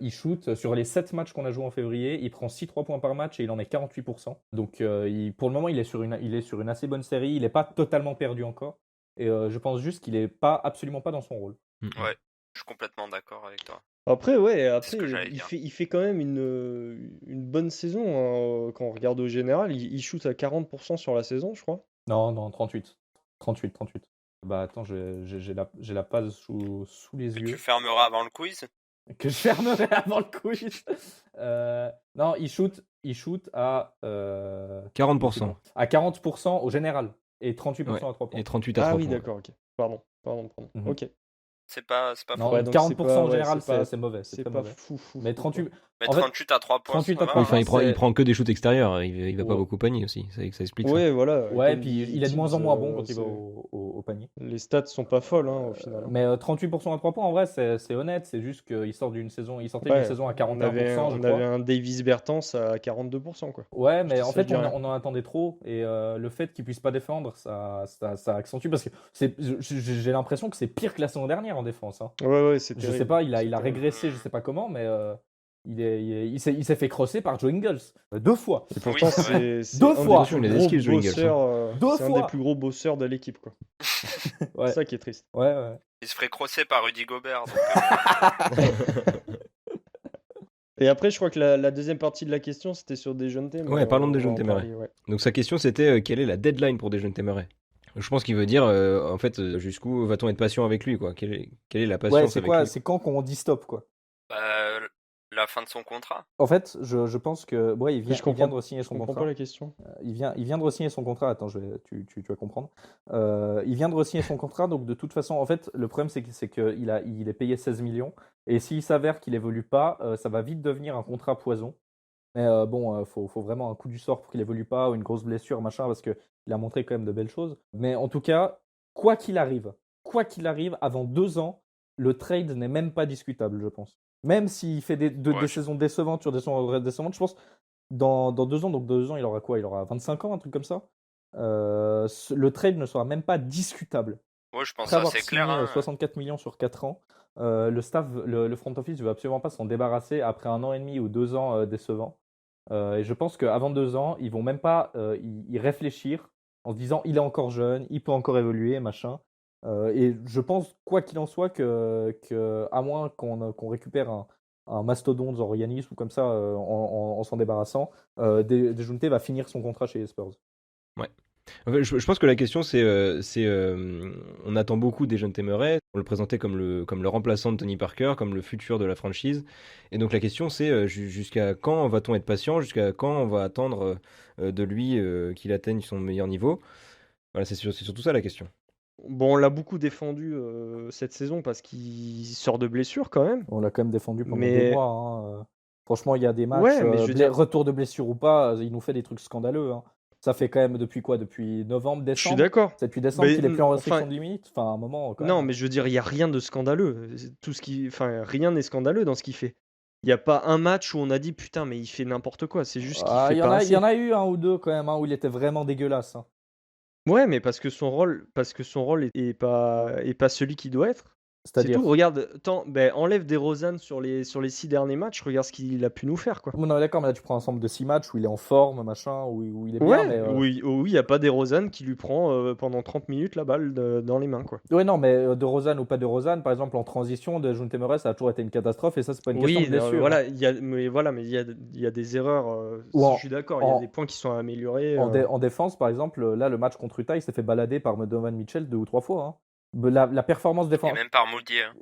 il shoot sur les 7 matchs qu'on a joués en février, il prend 6-3 points par match et il en met 48%. Donc, pour le moment, il est sur une assez bonne série. Il n'est pas totalement perdu encore. Et je pense juste qu'il est absolument pas dans son rôle. Ouais, je suis complètement d'accord avec toi. Après, ouais, C'est ce que j'allais il dire. fait quand même une bonne saison, hein, quand on regarde au général. Il shoot à 40% sur la saison, je crois. Non, 38. 38. Bah attends, j'ai la page sous les Que yeux. tu fermeras avant le quiz. Que je fermerai avant le quiz. Non, il shoot à 40%. À 40% au général et 38% à 3 points. Et 38 à 3 Ah oui, points. d'accord, ok. Pardon. Mhm. Ok. c'est pas Non, fou. Ouais, donc 40% en ouais, général, c'est pas, c'est mauvais. C'est c'est très pas mauvais. fou, Mais quoi. 38. Mais En fait, 38 à 3 points, 38 ça à va, 3 hein. Enfin, points, il c'est. prend que des shoots extérieurs, il va pas Ouais, beaucoup au panier aussi, ça explique ça. Ouais, voilà. ouais, Comme puis dit il est de moins en Tibbs, moins bon quand il va c'est- au panier. les stats sont pas folles au final. Hein. Mais 38% à 3 points, en vrai, c'est honnête. C'est juste qu'il sortait d'une saison Ouais, à on 41%, je avait crois. un Davis Bertans à 42%, quoi. Ouais, mais en Ça, je fait, dis rien. on en attendait trop. Et le fait qu'il puisse pas défendre, ça accentue. Parce que j'ai l'impression que c'est pire que la saison dernière en défense. Hein. Ouais, c'est Je terrible. sais pas, il C'est a terrible. régressé, je sais pas comment, mais il s'est fait crosser par Joe Ingles 2 fois. Et pourtant, Oui, c'est vrai. c'est Deux un fois. des plus Il a des gros skills, Joe Ingles, bosseurs, Deux c'est un fois. des plus gros bosseurs de l'équipe, quoi. Ouais. C'est ça qui est triste. Ouais. Il se ferait crosser par Rudy Gobert. Donc, Et après, je crois que la deuxième partie de la question, c'était sur Dejounte. mais Ouais, parlons de on va en Dejounte Murray. parler, ouais. Donc sa question c'était quelle est la deadline pour Dejounte Murray? Je pense qu'il veut dire en fait jusqu'où va-t-on être patient avec lui quoi? Quelle est la Ouais, patience c'est avec quoi? lui? C'est quand qu'on dit stop, quoi. bah, la fin de son contrat. En fait, je pense que. Ouais, Je il comprends- vient de re-signer Je son comprends contrat. pas la question. Il vient de re-signer son contrat. Attends, tu vas comprendre. Il vient de re-signer son contrat, donc de toute façon, en fait, le problème c'est qu'il est payé 16 millions. Et s'il s'avère qu'il évolue pas, ça va vite devenir un contrat poison. Mais faut vraiment un coup du sort pour qu'il évolue pas, ou une grosse blessure, machin, parce qu'il a montré quand même de belles choses. Mais en tout cas, quoi qu'il arrive, avant 2 ans, le trade n'est même pas discutable, je pense. Même s'il fait des saisons décevantes sur des saisons décevantes, je pense, dans 2 ans, donc 2 ans, il aura quoi? Il aura 25 ans, un truc comme ça. Le trade ne sera même pas discutable. Ouais, je pense Après avoir assez signé clair. Hein. 64 millions sur 4 ans, le staff, le front office ne veut absolument pas s'en débarrasser après 1 an et demi ou 2 ans décevants. Et je pense qu'avant 2 ans, ils vont même pas y réfléchir en se disant il est encore jeune, il peut encore évoluer, machin. Et je pense, quoi qu'il en soit, que à moins qu'on récupère un mastodonte genre Giannis ou comme ça en s'en débarrassant, Dejounte va finir son contrat chez les Spurs. En fait, je pense que la question c'est on attend beaucoup Dejounte Murray, on le présentait comme le remplaçant de Tony Parker, comme le futur de la franchise. Et donc la question c'est jusqu'à quand va-t-on être patient, jusqu'à quand on va attendre de lui qu'il atteigne son meilleur niveau. Voilà, c'est surtout ça la question. Bon, on l'a beaucoup défendu cette saison parce qu'il sort de blessure quand même. On l'a quand même défendu pendant Mais- des mois. Hein. Franchement, il y a des matchs, Ouais, mais je veux dire- retour de blessure ou pas, il nous fait des trucs scandaleux. Hein. Ça fait quand même depuis quoi? Depuis novembre, Je suis décembre? d'accord. C'est depuis décembre Mais qu'il est plus en restriction enfin, de limite. Enfin, à un moment. Quand Non, même. mais je veux dire, il n'y a rien de scandaleux. Rien n'est scandaleux dans ce qu'il fait. Il n'y a pas un match où on a dit putain, mais il fait n'importe quoi. C'est juste qu'il fait Il y pas en assez. a eu un ou deux quand même, où il était vraiment dégueulasse. Hein. Ouais, mais parce que son rôle est pas celui qu'il doit être. C'est C'est-à-dire. tout. Regarde, enlève DeRozan sur les 6 derniers matchs. Regarde ce qu'il a pu nous faire, quoi. Non, mais d'accord, mais là tu prends un ensemble de 6 matchs où il est en forme, machin, où il est bien. Ouais, Mais, oui, il n'y a pas DeRozan qui lui prend pendant 30 minutes la balle dans les mains, quoi. Ouais, non, mais de Rosanne ou pas de Rosanne, par exemple, en transition, Dejounte Murray, ça a toujours été une catastrophe, et ça, c'est pas une question de blessure. voilà, Hein. mais il y a des erreurs. Ou Ça, en- je suis d'accord, il y a en- des points qui sont améliorés. En défense, par exemple, là, le match contre Utah, il s'est fait balader par Donovan Mitchell 2 ou 3 fois. Hein. La performance Et défensive. même par Moody. Hein.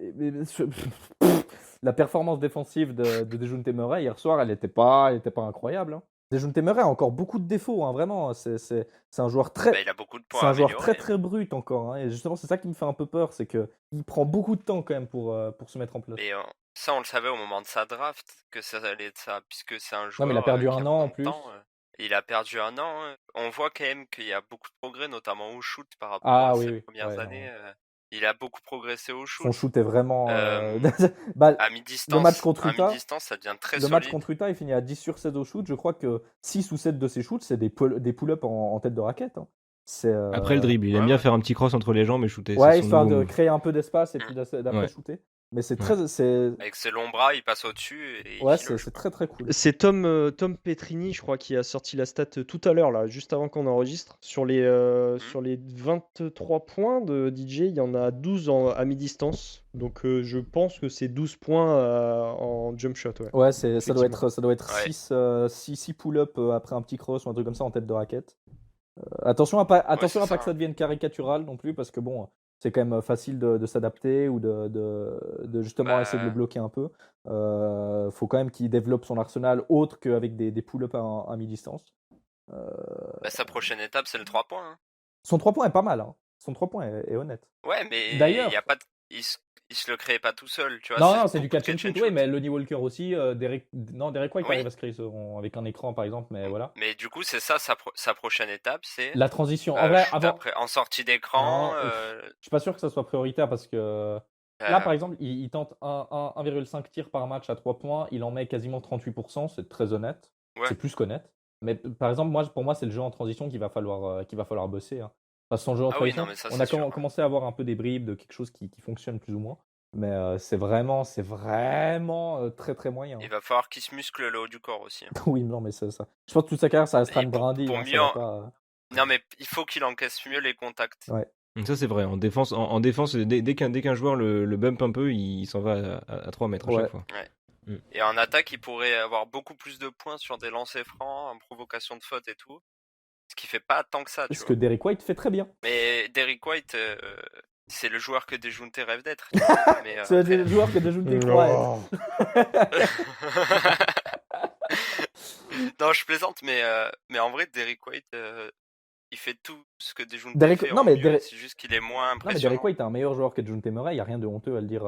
La performance défensive de Dejounte Murray hier soir, elle était pas incroyable. Hein. Dejounte Murray a encore beaucoup de défauts, hein, vraiment. C'est un joueur très. Bah, il a beaucoup de points C'est à un joueur améliorer. très brut encore. Hein. Et justement, c'est ça qui me fait un peu peur, c'est que il prend beaucoup de temps quand même pour se mettre en place. Mais ça, on le savait au moment de sa draft, que ça allait être ça, puisque c'est un joueur. mais il a perdu qui un a an en moins de plus. temps, il a perdu un an. Hein. On voit quand même qu'il y a beaucoup de progrès, notamment au shoot par rapport à ses premières années. Il a beaucoup progressé au shoot. Son shoot est vraiment. À mi-distance, le match contre Utah, mi-distance, ça devient très le solide. match contre Utah, il finit à 10 sur 7 au shoot. Je crois que 6 ou 7 de ses shoots, c'est des pull-ups en tête de raquette. Hein. Après le dribble, il aime bien faire un petit cross entre les jambes et shooter. Ouais, c'est son histoire nouveau de move. créer un peu d'espace et puis d'après shooter. Mais c'est très. Avec ses longs bras, il passe au-dessus. Et Ouais, il file. c'est très cool. C'est Tom Petrini, je crois, qui a sorti la stat tout à l'heure, là, juste avant qu'on enregistre. Sur les 23 points de DJ, il y en a 12 à mi-distance. Donc je pense que c'est 12 points en jump shot. Ouais, Ouais, ça doit être Ouais. 6 pull-up après un petit cross ou un truc comme ça en tête de raquette. Attention à pas que ça devienne caricatural non plus, parce que bon, c'est quand même facile de s'adapter ou de justement essayer de le bloquer un peu. Faut quand même qu'il développe son arsenal autre qu'avec des pull-ups à mi-distance. Sa prochaine étape, c'est le 3 points. Hein. Son 3 points est pas mal. Hein. Son 3 points est honnête. Ouais, mais D'ailleurs, il y a pas de... il se il se le créait pas tout seul, tu vois. Non, c'est du beaucoup de catch and shoot, oui, mais Lonnie Walker aussi. Derek White Oui. arrive à se créer avec un écran, par exemple, mais voilà. Mais du coup, c'est ça sa prochaine étape, c'est La transition. En vrai, shoot en sortie d'écran. Non, je suis pas sûr que ça soit prioritaire parce que là, par exemple, il tente 1,5 tirs par match à 3 points, il en met quasiment 38%, c'est très honnête. Ouais. C'est plus qu'honnête. Mais par exemple, pour moi, c'est le jeu en transition qu'il va falloir bosser. Hein. Parce que son jeu en Ah oui, transition, non, mais ça, on c'est a sûr, ouais. commencé à avoir un peu des bribes de quelque chose qui fonctionne plus ou moins. Mais c'est vraiment très très moyen. Il va falloir qu'il se muscle le haut du corps aussi. Hein. Oui, non, mais c'est ça. Je pense que toute sa carrière, ça restera Et une pour brindille. mieux Ça va pas... Non, mais il faut qu'il encaisse mieux les contacts. Ouais. Donc ça c'est vrai, en défense, dès qu'un joueur le bump un peu, il s'en va à 3 mètres à Ouais. chaque fois. Et en attaque, il pourrait avoir beaucoup plus de points sur des lancers francs, en provocation de faute et tout. Ce qui fait pas tant que ça, tu Ce vois. que Derek White fait très bien. Mais Derrick White, c'est le joueur que Dejounte rêve d'être. Mais, C'est après- le joueur que Dejounte croit être. Non, je plaisante, mais en vrai, Derrick White, il fait tout ce que Dejounte Derrick- fait non, en mais mieux. Derrick- C'est juste qu'il est moins Non, mais impressionnant. Derek White est un meilleur joueur que Dejounte Murray, il n'y a rien de honteux à le dire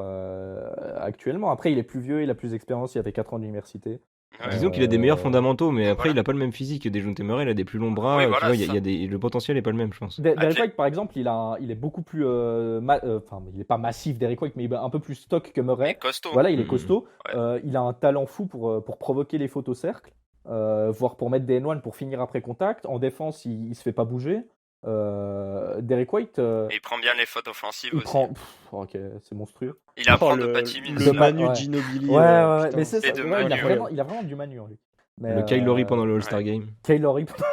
actuellement. Après, il est plus vieux, il a plus d'expérience, il a fait 4 ans d'université. Ouais. Disons qu'il a des meilleurs fondamentaux, mais Donc après voilà. il a pas le même physique que Dejounte Murray, il a des plus longs bras, Oui, tu voilà, vois, c'est ça. le potentiel est pas le même, je pense. Derek Athlète. White, par exemple, il est beaucoup plus. Enfin, il n'est pas massif, Derek White, mais il est un peu plus stock que Il est Murray. costaud. Voilà, il est Mhm. costaud. Ouais. Il a un talent fou pour provoquer les fautes au cercle, voire pour mettre des N1 pour finir après contact. En défense, il se fait pas bouger. Derek White, Et il prend bien les fautes offensives il aussi. prend. Ok, c'est monstrueux. Il apprend Oh, de le Patty Mills. de le ma- Manu ouais. Ginobili. Ouais, putain. mais c'est ça. Et de Ouais, Manu, il a vraiment du Manu en lui. Mais, Le Kyle Lowry pendant le All-Star Game. Kyle Lowry pendant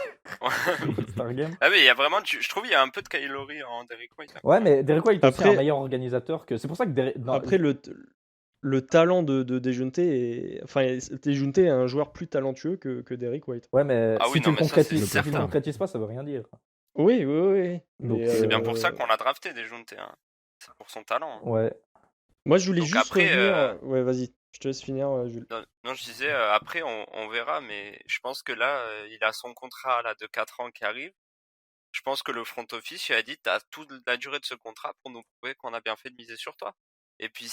Ouais. le All-Star Game. Ah, mais il y a vraiment. Je trouve qu'il y a un peu de Kyle Lowry en Derrick White. Là. Ouais, mais Derek White est aussi Après- un meilleur organisateur que. C'est pour ça que Après, le talent de Dejounte Dejounte est un joueur plus talentueux que Derrick White. Ouais, mais Ah si oui, tu non, le mais ça, c'est concrétises, si tu le certain. concrétises pas, ça veut rien dire. Oui. Donc, Mais, C'est bien pour ça qu'on l'a drafté, Dejounte. Hein. C'est pour son talent. Hein. Ouais. Moi, je voulais Donc juste après, revenir. Ouais, vas-y, je te laisse finir, Jules. Non, je disais, après, on verra, mais je pense que là, il a son contrat là, de 4 ans qui arrive. Je pense que le front office, il a dit, t'as toute la durée de ce contrat pour nous prouver qu'on a bien fait de miser sur toi. Et puis,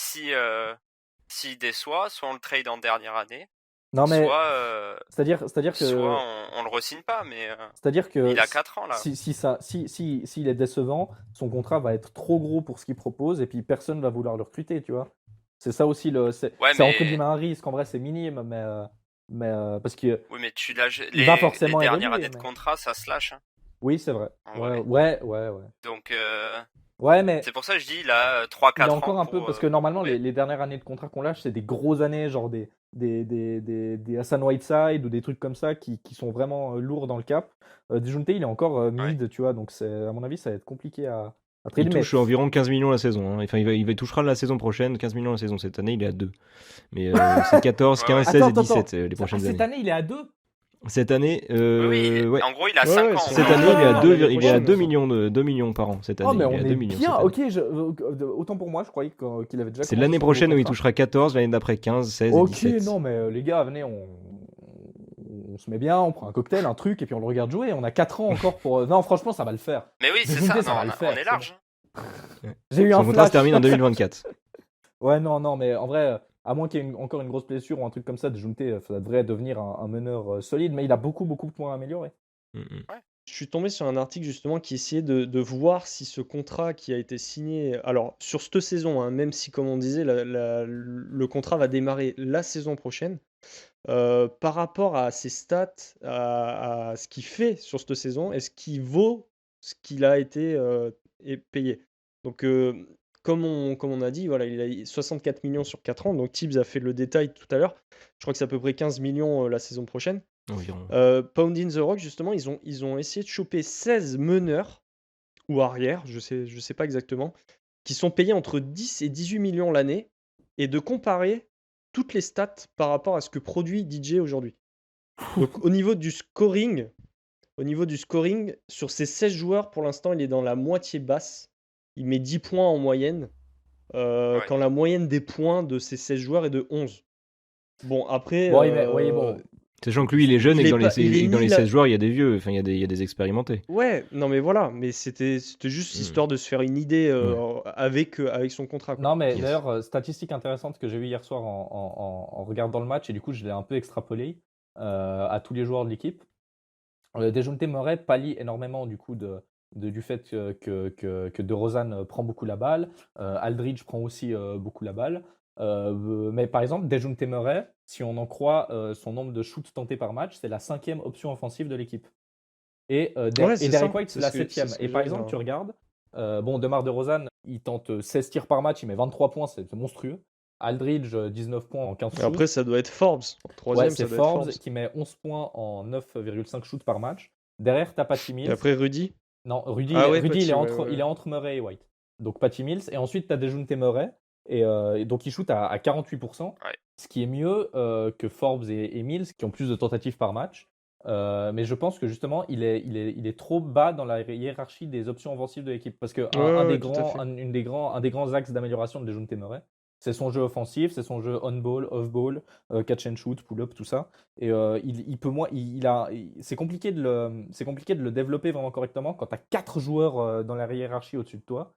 s'il déçoit, soit on le trade en dernière année, Non, mais soit, c'est-à-dire que. soit on le re-signe pas, mais C'est-à-dire que il a 4 ans là. s'il est décevant, son contrat va être trop gros pour ce qu'il propose et puis personne va vouloir le recruter, tu vois. C'est ça aussi c'est Ouais, c'est mais- entre guillemets un risque. En vrai, c'est minime, mais parce que Oui, mais Il va forcément les dernières évoluer, années de mais- contrat, ça se lâche. Hein. oui, c'est vrai. En Ouais. vrai. Donc, Ouais, mais c'est pour ça que je dis, il a 3-4 il ans. a encore un peu pour, parce que normalement prouver. les dernières années de contrat qu'on lâche, c'est des grosses années, genre des Hassan Whiteside ou des trucs comme ça qui sont vraiment lourds dans le cap. Dejounte, il est encore mid, tu vois, donc à mon avis, ça va être compliqué à trader. Il Mais touche environ 15 millions la saison. Hein. Enfin, il touchera la saison prochaine 15 millions la saison. Cette année, il est à 2. Mais c'est 14, 15, 16 et 17 les prochaines cette années. année, il est à 2. Cette année, Oui, ouais. en gros, il a Ouais, 5 ouais, ans. c'est- Cette Ah, année, il est à 2, l'année il est à prochaine, 2 millions par an. Cette année, Oh, mais il est on à 2 est millions. bien. cette année. Ok, autant pour moi, je croyais qu'il avait déjà. C'est commencé l'année son prochaine où nouveau il contrat. touchera 14, l'année d'après 15, 16 et Ok, 17. non, mais les gars, venez, on se met bien, on prend un cocktail, un truc, et puis on le regarde jouer. On a 4 ans encore pour. Non, franchement, ça va le faire. Mais oui, c'est Dejounte, ça. ça va Non, le on faire, est c'est large. J'ai eu un Son contrat se flash. termine en 2024. Ouais, non, mais en vrai, à moins qu'il y ait encore une grosse blessure ou un truc comme ça, Dejounte, ça devrait devenir un meneur solide, mais il a beaucoup de points à améliorer. Je suis tombé sur un article justement qui essayait de voir si ce contrat qui a été signé, alors sur cette saison, hein, même si comme on disait, le contrat va démarrer la saison prochaine, par rapport à ses stats, à ce qu'il fait sur cette saison, est-ce qu'il vaut ce qu'il a été payé? Donc comme on a dit, voilà, il a 64 millions sur 4 ans, donc Tibbs a fait le détail tout à l'heure, je crois que c'est à peu près 15 millions la saison prochaine. Environ. Pounding the Rock, justement, ils ont essayé de choper 16 meneurs ou arrières, je sais pas exactement, qui sont payés entre 10 et 18 millions l'année, et de comparer toutes les stats par rapport à ce que produit DJ aujourd'hui. Donc au niveau du scoring, sur ces 16 joueurs, pour l'instant, il est dans la moitié basse. Il met 10 points en moyenne, Ouais. quand la moyenne des points de ces 16 joueurs est de 11. Bon, après, Bon, bon, Sachant que lui, il est jeune et que dans les, il est dans les ni 16 joueurs, il y a des vieux, enfin, il y a des expérimentés. Ouais, non mais voilà, mais c'était juste Hmm. histoire de se faire une idée avec son contrat, quoi. Non, mais Yes. d'ailleurs, statistique intéressante que j'ai vue hier soir en regardant le match, et du coup, je l'ai un peu extrapolé à tous les joueurs de l'équipe. Dejounte Murray pallie énormément du coup du fait que DeRozan prend beaucoup la balle. Aldridge prend aussi beaucoup la balle. Mais par exemple, Dejounte Murray, si on en croit son nombre de shoots tentés par match, c'est la 5e option offensive de l'équipe. Et Ouais, c'est Derrick ça, White, c'est c'est la ce que 7e. c'est Et ce par que j'allais exemple, dire. tu regardes, DeMar DeRozan, il tente 16 tirs par match, il met 23 points, c'est monstrueux. Aldridge, 19 points en 15 Et après, shoots. ça doit être Forbes. En Ouais, troisième, c'est ça doit être Forbes Forbes. qui met 11 points en 9,5 shoots par match. Derrière, t'as Patty Et Mills. après, Rudy. Non, Rudy, Ah ouais, il Patty, est ouais, entre, ouais. il est entre Murray et White. Donc Patty Mills. Et ensuite, tu as Dejounte Murray. Et donc, il shoot à 48%, Ouais. ce qui est mieux que Forbes et Mills, qui ont plus de tentatives par match. Mais je pense que justement, il est trop bas dans la hiérarchie des options offensives de l'équipe. Parce que Ouais, tout à fait. un des grands axes d'amélioration de Dejounte Murray, c'est son jeu offensif, c'est son jeu on-ball, off-ball, catch and shoot, pull-up, tout ça. Et il peut moins, c'est compliqué de le développer vraiment correctement quand tu as 4 joueurs dans la hiérarchie au-dessus de toi.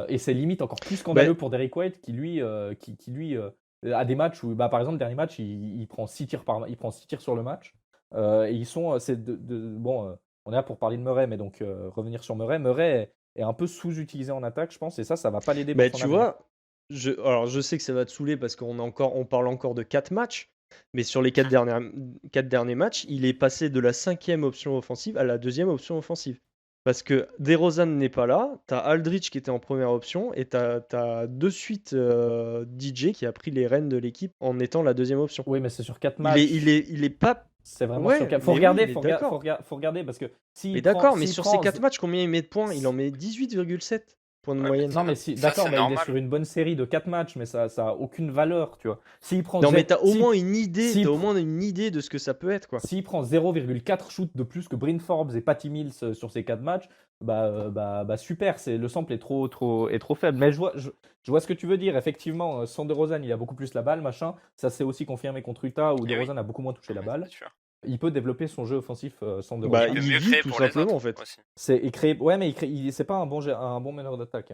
Et c'est limite encore plus scandaleux Bah, pour Derrick White qui lui a des matchs où, par exemple, dernier match, il prend 6 tirs il prend 6 tirs sur le match. Et ils sont, bon, on est là pour parler de Murray, mais donc revenir sur Murray. Murray est un peu sous-utilisé en attaque, je pense, et ça va pas l'aider pour bah, son tu avenir. vois, alors je sais que ça va te saouler parce on parle encore de 4 matchs, mais sur les 4 derniers matchs, il est passé de la 5e option offensive à la 2e option offensive. Parce que DeRozan n'est pas là, t'as Aldridge qui était en première option, et t'as de suite DJ qui a pris les rênes de l'équipe en étant la 2e option. Oui, mais c'est sur 4 matchs. Il est pas. C'est vraiment Ouais, sur 4. mais oui, mais d'accord. Faut regarder parce que Mais d'accord, mais sur ces 4 matchs, combien il met de points? Il en met 18,7 points de Ouais, moyenne. Non, mais Ça, d'accord, c'est mais il est normal. sur une bonne série de 4 matchs, mais ça a aucune valeur, tu vois. S'il prend Non, mais zé- t'as au si- moins une idée, si- t'as au moins une idée de ce que ça peut être, quoi. S'il prend 0,4 shoots de plus que Bryn Forbes et Patty Mills sur ces 4 matchs, bah super, le sample est trop faible. Mais je vois ce que tu veux dire. Effectivement, sans DeRozan, il a beaucoup plus la balle, machin. Ça s'est aussi confirmé contre Utah où Eh oui. DeRozan a beaucoup moins touché la Ouais, balle. c'est sûr. Il peut développer son jeu offensif sans Bah, DeRozan. Il peut il mieux vit créer tout pour les simplement, autres en fait. aussi. Ouais, mais c'est pas un bon meneur d'attaque.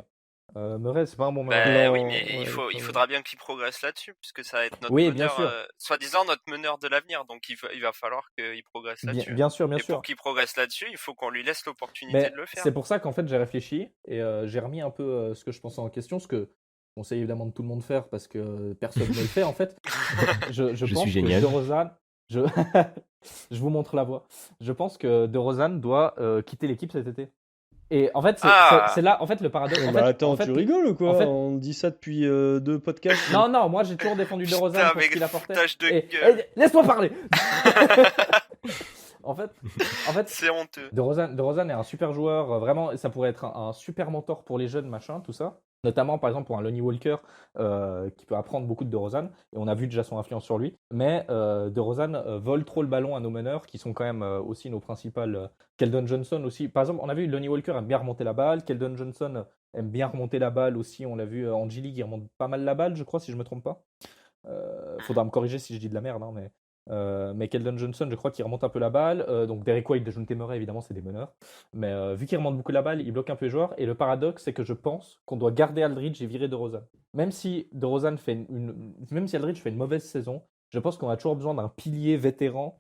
Murray, c'est pas un bon meneur Ben d'attaque. oui, Non, mais ouais, il faudra bien qu'il progresse là-dessus, puisque ça va être notre Oui, bien meneur, sûr. soi-disant notre meneur de l'avenir. Donc il va falloir qu'il progresse là-dessus. Bien sûr, bien Et sûr. pour qu'il progresse là-dessus, il faut qu'on lui laisse l'opportunité Mais de le faire. c'est pour ça qu'en fait j'ai réfléchi et j'ai remis un peu ce que je pensais en question, ce que je conseille évidemment de tout le monde faire parce que personne ne le fait en fait. Je pense suis que génial. DeRozan, je vous montre la voie. Je pense que DeRozan doit quitter l'équipe cet été. Et en fait, c'est là, en fait, le paradoxe. En Bah, fait, attends, en fait, tu rigoles ou quoi? en fait- On dit ça depuis 2 podcasts. Non, moi j'ai toujours défendu DeRozan Putain, pour ce avec qu'il apportait. foutage de Et- gueule. laisse-moi parler. En fait, C'est honteux. DeRozan est un super joueur, vraiment, ça pourrait être un super mentor pour les jeunes, machin, tout ça. Notamment, par exemple, pour un Lonnie Walker qui peut apprendre beaucoup de DeRozan, et on a vu déjà son influence sur lui. Mais DeRozan vole trop le ballon à nos meneurs, qui sont quand même aussi nos principales. Keldon Johnson aussi. Par exemple, on a vu Lonnie Walker aime bien remonter la balle, Keldon Johnson aime bien remonter la balle aussi. On l'a vu en G-League, il remonte pas mal la balle, je crois, si je me trompe pas. Faudra me corriger si je dis de la merde, hein, mais Keldon Johnson, je crois qu'il remonte un peu la balle. Donc Derrick White, Dejounte Murray, évidemment, c'est des meneurs. Mais vu qu'il remonte beaucoup la balle, il bloque un peu les joueurs. Et le paradoxe, c'est que je pense qu'on doit garder Aldridge et virer DeRozan. Même si Aldridge fait une mauvaise saison, je pense qu'on a toujours besoin d'un pilier vétéran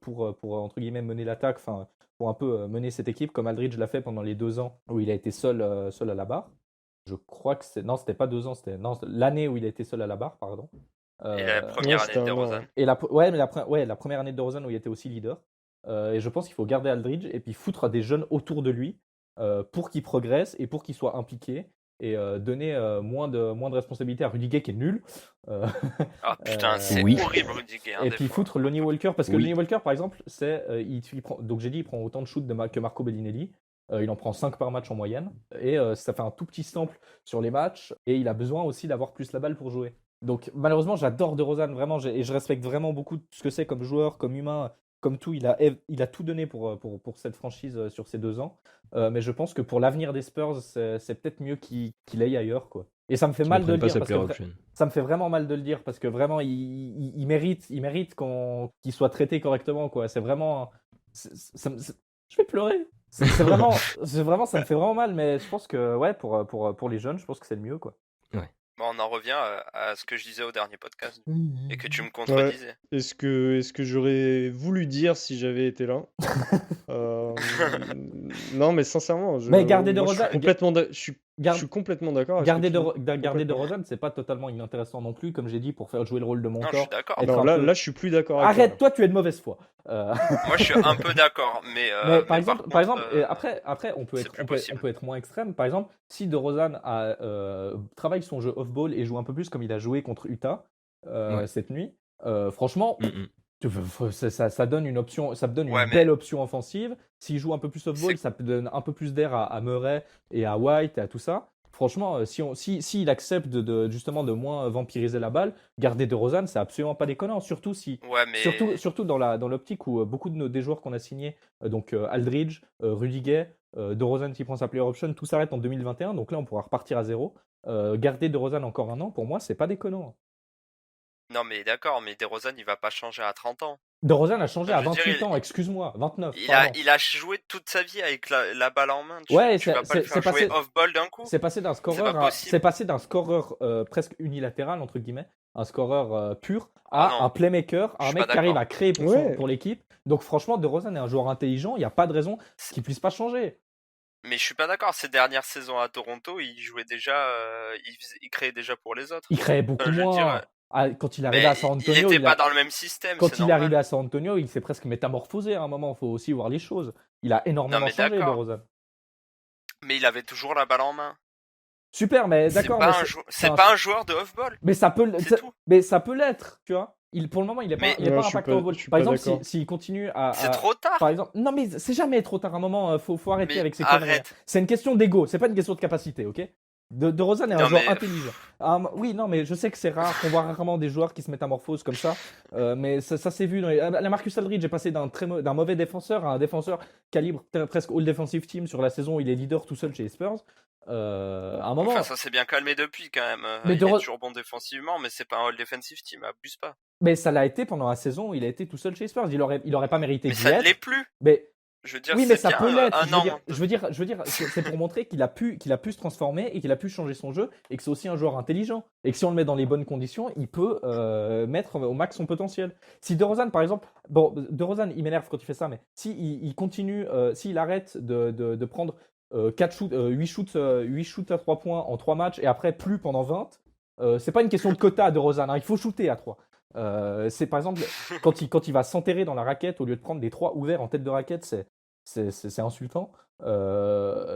pour entre guillemets mener l'attaque, enfin pour un peu mener cette équipe comme Aldridge l'a fait pendant les 2 ans où il a été seul à la barre. Je crois que c'était pas 2 ans, c'était l'année où il a été seul à la barre, pardon. Et la première ouais, année c'était de un an, DeRozan. ouais. Et la première année de DeRozan où il était aussi leader. Et je pense qu'il faut garder Aldridge et puis foutre des jeunes autour de lui pour qu'il progresse et pour qu'il soit impliqué et donner moins de responsabilités à Rudy Gay qui est nul. Ah putain, c'est Oui. horrible Rudiger. Et puis foutre Lonnie Walker parce que Oui. Lonnie Walker par exemple, donc j'ai dit il prend autant de shoots que Marco Bellinelli. Il en prend 5 par match en moyenne et ça fait un tout petit sample sur les matchs et il a besoin aussi d'avoir plus la balle pour jouer. Donc malheureusement j'adore DeRozan vraiment et je respecte vraiment beaucoup ce que c'est comme joueur, comme humain, comme tout. Il a tout donné pour cette franchise sur ces 2 ans. Mais je pense que pour l'avenir des Spurs, c'est peut-être mieux qu'il aille ailleurs, quoi. Et ça me fait Qui ne mal de prennent le pas dire sa parce que player option. ça me fait vraiment mal de le dire parce que vraiment, il mérite qu'il soit traité correctement, quoi. C'est vraiment. Je vais pleurer. C'est vraiment, ça me fait vraiment mal, mais je pense que, ouais, pour les jeunes, je pense que c'est le mieux, quoi. Bon, on en revient à ce que je disais au dernier podcast et que tu me Ouais. contredisais. Est-ce que j'aurais voulu dire si j'avais été là? Non, mais sincèrement, Mais garder moi, je suis DeRozan, complètement je suis garde- complètement d'accord avec ce que garder tu dis. garder Complètement. DeRozan, c'est pas totalement inintéressant non plus, comme j'ai dit, pour faire jouer le rôle de Non, je suis mentor. d'accord. être Non, un là, peu- là, je suis plus d'accord avec Arrête, toi. toi, tu es de mauvaise foi. Moi, je suis un peu d'accord, mais Mais par mais exemple, contre, et après, on peut c'est être, plus on possible. peut être moins extrême. Par exemple, si DeRozan travaille son jeu off-ball et joue un peu plus comme il a joué contre Utah Ouais. cette nuit, franchement, ça donne une option, ça me donne Ouais, une mais- belle option offensive. S'il joue un peu plus off-ball, ça peut donner un peu plus d'air à Murray et à White et à tout ça. Franchement, s'il accepte justement de moins vampiriser la balle, garder DeRozan, c'est absolument pas déconnant. Surtout Ouais, mais surtout dans l'optique où beaucoup des joueurs qu'on a signés, donc Aldridge, Rudy Gay, DeRozan qui prend sa player option, tout s'arrête en 2021. Donc là, on pourra repartir à zéro. Garder DeRozan encore un an, pour moi, c'est pas déconnant. non, mais d'accord, mais DeRozan, il va pas changer à 30 ans. DeRozan a changé Je à veux dire, 28 ans, excuse-moi, 29. Il pardon. a joué toute sa vie avec la balle en main. Tu Ouais, vas pas le faire jouer off-ball d'un coup. C'est passé d'un scoreur, pas possible. c'est passé d'un scoreur presque unilatéral entre guillemets, un scoreur pur, Ah à non. un playmaker, Je à un suis mec pas qui arrive d'accord. à créer Ouais. pour l'équipe. Donc franchement, DeRozan est un joueur intelligent. Il n'y a pas de raison qu'il puisse pas changer. Mais je suis pas d'accord. Ces dernières saisons à Toronto, il jouait déjà, il créait déjà pour les autres. Il créait beaucoup je veux moins. dire, Quand il est arrivé Mais à San il Antonio, était pas dans le même système. quand c'est il est normal. arrivé à San Antonio, il s'est presque métamorphosé à un moment. Il faut aussi voir les choses. Il a énormément Non, mais changé, d'accord. DeRozan. Mais il avait toujours la balle en main. Super, mais C'est d'accord, pas mais c'est pas un joueur de off-ball. mais ça peut, C'est tout. mais ça peut l'être, tu vois. Pour le moment, il est Mais- pas, il est Ouais, pas je suis impactant pas- au ball. je suis Par pas exemple, d'accord. s'il continue à, C'est trop tard. par exemple, non mais c'est jamais trop tard. À un moment, faut arrêter Mais avec ces conneries. arrête. C'est une question d'ego, c'est pas une question de capacité, ok? DeRozan est un Non, joueur mais- intelligent. Oui, non, mais je sais que c'est rare qu'on voit rarement des joueurs qui se métamorphosent comme ça, mais ça s'est vu. La Marcus Aldridge est passé d'un mauvais défenseur à un défenseur calibre presque all defensive team sur la saison où il est leader tout seul chez les Spurs. À un moment, Enfin, ça s'est bien calmé depuis quand même. Mais Il est toujours bon défensivement, mais c'est pas un all defensive team. Abuse pas. mais ça l'a été pendant la saison où il a été tout seul chez les Spurs. Il aurait pas mérité Mais d'y ça ne être. l'est plus. Mais Je veux dire, oui, mais c'est ça bien, peut l'être. un an. Je veux dire, c'est pour montrer qu'il a pu se transformer et qu'il a pu changer son jeu et que c'est aussi un joueur intelligent et que si on le met dans les bonnes conditions, il peut mettre au max son potentiel. Si DeRozan, par exemple, bon, DeRozan, il m'énerve quand il fait ça, mais si il continue, s'il arrête de prendre 8 shoots à 3 points en 3 matchs et après plus pendant 20, c'est pas une question de quota de DeRozan, hein, il faut shooter à 3. C'est par exemple quand il va s'enterrer dans la raquette au lieu de prendre des 3 ouverts en tête de raquette, c'est insultant.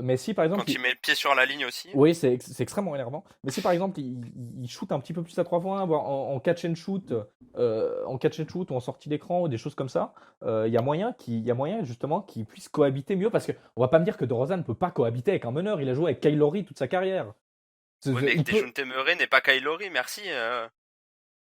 Mais si par exemple Quand il met le pied sur la ligne aussi. oui, c'est extrêmement énervant. Mais si par exemple il shoot un petit peu plus à 3 points, voire en catch and shoot, ou en sortie d'écran ou des choses comme ça, il y a moyen justement qu'il puisse cohabiter mieux parce que on va pas me dire que DeRozan ne peut pas cohabiter avec un meneur. Il a joué avec Kyle Lowry toute sa carrière. Oui, mais Il peut- Dejounte Murray n'est pas Kyle Lowry, merci.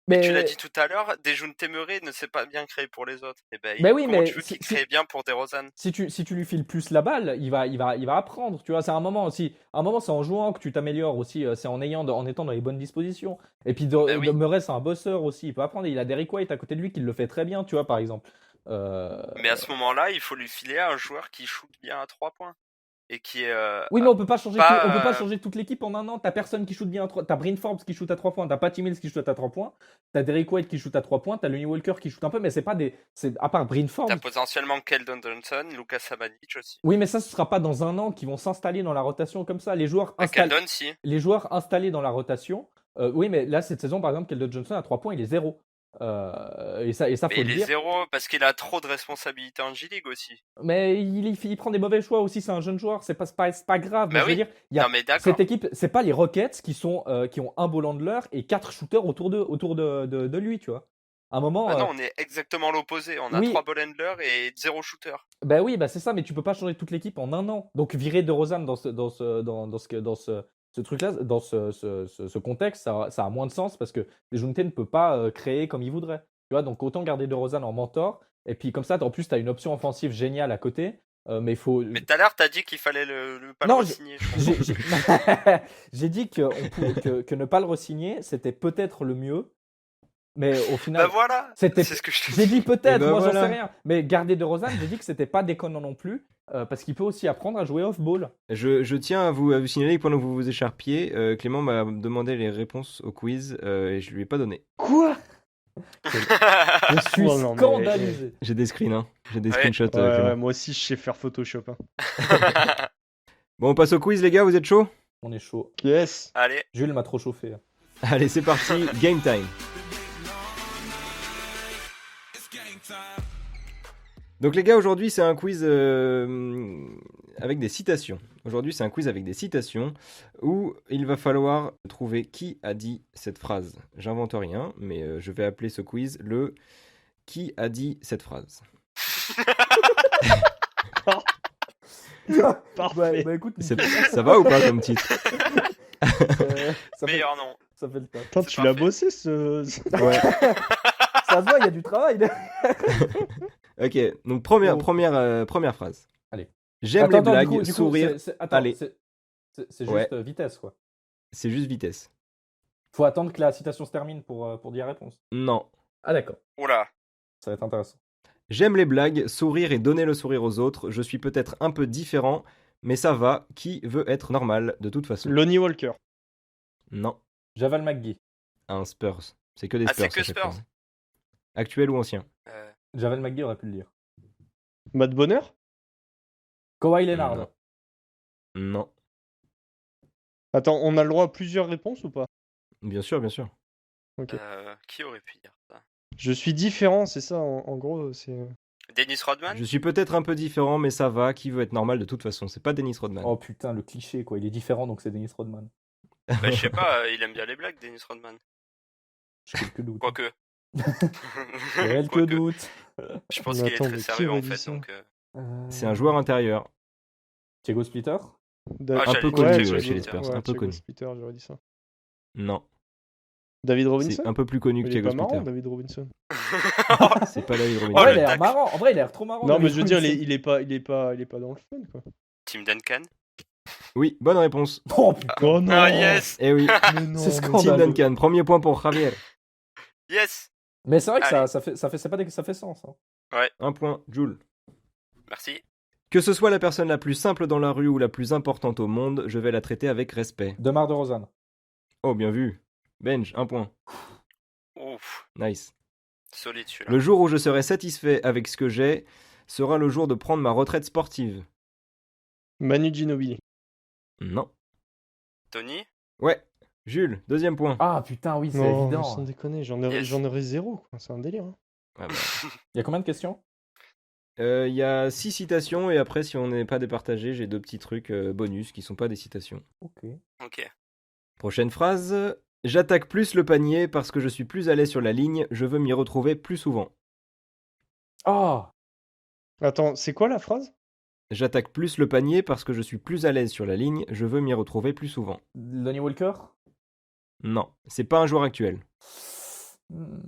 mais Tu l'as dit tout à l'heure, Dejounte Murray ne s'est pas bien créé pour les autres. Et ben, Mais oui, comment mais tu veux qu'il crée bien pour DeRozan? si tu lui files plus la balle, il va apprendre. Tu vois, c'est un moment aussi. À un moment, c'est en jouant que tu t'améliores aussi. C'est en étant dans les bonnes dispositions. Et puis oui. Murray, c'est un bosseur aussi. Il peut apprendre. Il a Derrick White à côté de lui qui le fait très bien. Tu vois, par exemple. Mais à ce moment-là, il faut lui filer un joueur qui shoot bien à 3 points. Et qui est. Oui, mais on peut pas changer. pas, On peut pas changer toute l'équipe en un an. T'as personne qui shoot bien à 3. T'as Bryn Forbes qui shoot à 3 points. T'as Patty Mills qui shoot à 3 points. T'as Derrick White qui shoot à 3 points. T'as Lonnie Walker qui shoot un peu, mais c'est pas des. À part Bryn Forbes. T'as potentiellement Keldon Johnson, Lucas Samanic aussi. Oui, mais ça, ce sera pas dans un an qu'ils vont s'installer dans la rotation comme ça. Les joueurs Keldon, si. Les joueurs installés dans la rotation. Oui, mais là, cette saison, par exemple, Keldon Johnson à 3 points, il est 0. Et ça Mais faut il le est dire. 0 parce qu'il a trop de responsabilités en G-League aussi. Mais il prend des mauvais choix aussi, c'est un jeune joueur, c'est pas grave. Bah Mais je veux oui. dire, il y a Non, mais d'accord. cette équipe, c'est pas les Rockets qui ont un ball handler et 4 shooters autour de lui, tu vois. À un moment. Ah non, on est exactement l'opposé. On a oui. 3 ball handlers et 0 shooter. Bah oui, bah c'est ça, mais tu peux pas changer toute l'équipe en un an. Donc virer DeRozan dans ce truc-là, dans ce contexte, ça a moins de sens parce que Dejounte ne peut pas créer comme il voudrait. Tu vois, donc autant garder DeRozan en mentor. Et puis comme ça, en plus, tu as une option offensive géniale à côté. Mais il faut. Mais tout à l'heure, t'as dit qu'il fallait pas Non, le re-signer. Je comprends. J'ai dit que ne pas le re-signer, c'était peut-être le mieux. Mais au final, Bah voilà, c'était. c'est ce que je te J'ai dis. dit peut-être, Et ben moi j'en sais voilà. rien. Mais garder DeRozan, j'ai dit que c'était pas déconnant non plus. Parce qu'il peut aussi apprendre à jouer off-ball. Je tiens à vous signaler que pendant que vous vous écharpiez, Clément m'a demandé les réponses au quiz et je lui ai pas donné. Quoi? Je suis Oh, non, mais- scandalisé. J'ai des screens, hein. J'ai des Ouais. screenshots, Ouais, Clément. ouais, moi aussi, je sais faire Photoshop. Hein. Bon, on passe au quiz, les gars, vous êtes chauds? On est chaud. Yes. Allez, Jules m'a trop chauffé. Allez, c'est parti, game time. Donc les gars, aujourd'hui c'est un quiz avec des citations. Aujourd'hui c'est un quiz avec des citations où il va falloir trouver qui a dit cette phrase. J'invente rien, mais je vais appeler ce quiz le « Qui a dit cette phrase ?» Parfait. Bah écoute, C'est- nickel. Ça va ou pas comme titre? ça, fait, meilleur nom. ça fait le taf. Putain, c'est tu l'as parfait. bossé ce. Ouais. Ça se voit, il y a du travail. Ok, donc première phrase. Allez. J'aime les blagues, sourire. Attends, Allez. c'est juste Ouais. vitesse, quoi. C'est juste vitesse. Faut attendre que la citation se termine pour dire la réponse. Non. Ah d'accord, Oula. ça va être intéressant. J'aime les blagues, sourire et donner le sourire aux autres. Je suis peut-être un peu différent, mais ça va. Qui veut être normal de toute façon? Lonnie Walker. Non. Javal McGee. Un Spurs. C'est que des Ah, Spurs. c'est que à chaque fois. Spurs. Actuel ou ancien? Javal McGee aurait pu le dire. Matt Bonner. Kawhi Leonard. Non. Non. Attends, on a le droit à plusieurs réponses ou pas? Bien sûr, bien sûr. Ok. Qui aurait pu dire ça? Je suis différent, c'est ça, en gros, c'est. Dennis Rodman? Je suis peut-être un peu différent, mais ça va. Qui veut être normal de toute façon? C'est pas Dennis Rodman. Oh putain, le cliché quoi, il est différent donc c'est Dennis Rodman. Bah, je sais pas, il aime bien les blagues, Dennis Rodman. J'ai quelques doutes. Quoique. Quelques Quoique. doutes. Je pense Mais qu'il est attends, très mais qui sérieux aurait en dit fait, ça donc. C'est un joueur intérieur. Thiago Splitter. Ah, Un j'allais peu dire connu Thiago chez les Splitter. Spurs. Un peu Thiago connu. Splitter, j'aurais dit ça. Non. David Robinson. C'est un peu plus connu que Il est Thiago pas marrant, Splitter. David Robinson. C'est pas David En Robinson. vrai, le il a l'air tac. marrant. En vrai, il a l'air trop marrant. Non, mais David je veux dire, Robinson. il est pas dans le fun, quoi. Tim Duncan? Oui, bonne réponse. Oh putain. Oh non. Ah, yes! Eh oui. Mais non, C'est mais- Tim scandaleux. Duncan. Premier point pour Javier. Yes! Mais c'est vrai que Allez. ça fait sens. Hein. Un point, Jules. Merci. Que ce soit la personne la plus simple dans la rue ou la plus importante au monde, je vais la traiter avec respect. Demar DeRozan. Oh, bien vu. Benj, un point. Ouf, Nice. solide celui-là. Le jour où je serai satisfait avec ce que j'ai sera le jour de prendre ma retraite sportive. Manu Ginobili. Non. Tony? Ouais. Jules, deuxième point. Ah putain, oui, c'est Non, évident. sans déconner, Yes. j'en aurais zéro, quoi. C'est un délire. Hein. Ah bah. Il y a combien de questions? Il y a 6 citations et après, si on n'est pas départagé, j'ai 2 petits trucs bonus qui sont pas des citations. Ok. Ok. Prochaine phrase. J'attaque plus le panier parce que je suis plus à l'aise sur la ligne, je veux m'y retrouver plus souvent. Ah, Attends, c'est quoi la phrase? J'attaque plus le panier parce que je suis plus à l'aise sur la ligne, je veux m'y retrouver plus souvent. Lonnie Walker. Non, c'est pas un joueur actuel. Hmm.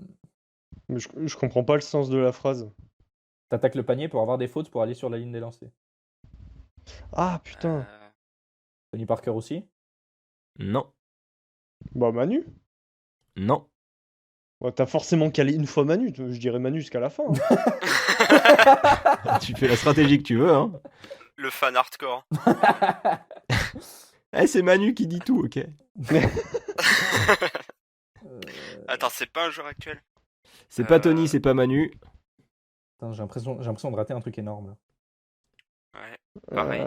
Mais je comprends pas le sens de la phrase. T'attaques le panier pour avoir des fautes pour aller sur la ligne des lancers. Ah putain. Tony Parker aussi. Non, Bah Manu. non. Ouais, t'as forcément calé une fois Manu. Je dirais Manu jusqu'à la fin. Hein. Tu fais la stratégie que tu veux, hein. Le fan hardcore. Eh, c'est Manu qui dit tout, ok. Attends, c'est pas un joueur actuel? C'est pas Tony, c'est pas Manu. Putain, j'ai l'impression de rater un truc énorme. Là. Ouais. Pareil.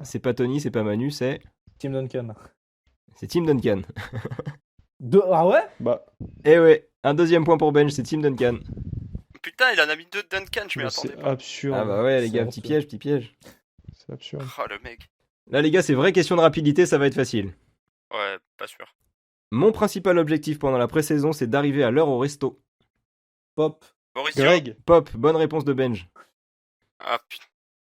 C'est pas Tony, c'est pas Manu, c'est Tim Duncan. Tim Duncan. Ah ouais? Bah, Eh ouais, un deuxième point pour Benj, c'est Tim Duncan. Putain, il en a mis 2 de Duncan, je m'y mais attendais c'est pas. absurde. Ah bah ouais, les C'est gars, honteux. petit piège. C'est absurde. Oh, le mec. Là, les gars, c'est vraie question de rapidité, ça va être facile. Ouais, pas sûr. Mon principal objectif pendant la pré-saison, c'est d'arriver à l'heure au resto. Pop. Boris Dio? Greg. Pop, bonne réponse de Benj. Ah putain.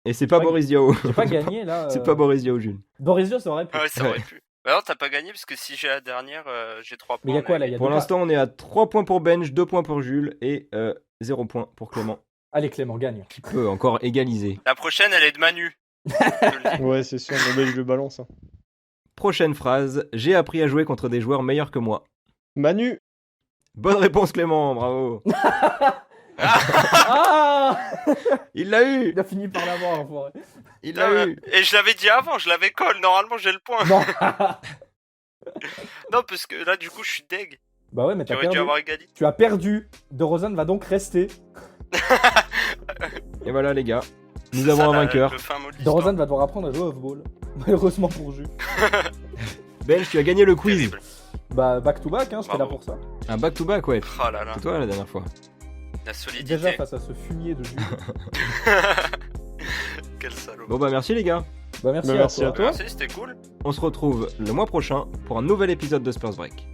Et c'est pas Ouais, Boris Diaw. J'ai pas gagné là. C'est pas Boris Diaw, Jules. Boris Dio, ça aurait pu. Ah ouais, ça aurait pu. Bah non, t'as pas gagné parce que si j'ai la dernière, j'ai 3 points. Mais il y a quoi là? Y a Pour deux l'instant, on est à 3 points pour Benj, 2 points pour Jules et 0 points pour Clément. Allez, Clément, gagne. Qui peut encore égaliser. La prochaine, elle est de Manu. Je te le dis. Ouais, c'est sûr, mais je le balance. Hein. Prochaine phrase. J'ai appris à jouer contre des joueurs meilleurs que moi. Manu. Bonne réponse Clément, bravo. Ah Il l'a eu. Il a fini par l'avoir, enfoiré. Il Non, l'a eu. et je l'avais dit avant, je l'avais call. Normalement, j'ai le point. Non. Non, parce que là, du coup, je suis deg. Bah ouais, mais t'as J'aurais dû perdu. avoir égalité. Tu as perdu. DeRozan va donc rester. Et voilà les gars. Nous C'est avons ça, un vainqueur. le fin mot de DeRozan l'histoire. va devoir apprendre à jouer off-ball. Malheureusement pour Jus. Benj, tu as gagné le quiz. Terrible. Bah, back to back, hein, c'était là Bravo. pour ça. Un back-to-back, ouais. Oh là là, C'est toi la dernière fois. la solidité. Déjà face à ce fumier de Jus. Quel salaud. Bon bah merci les gars. Bah, merci, Bah, merci à à toi. toi. Merci, c'était cool. On se retrouve le mois prochain pour un nouvel épisode de Spurs Break.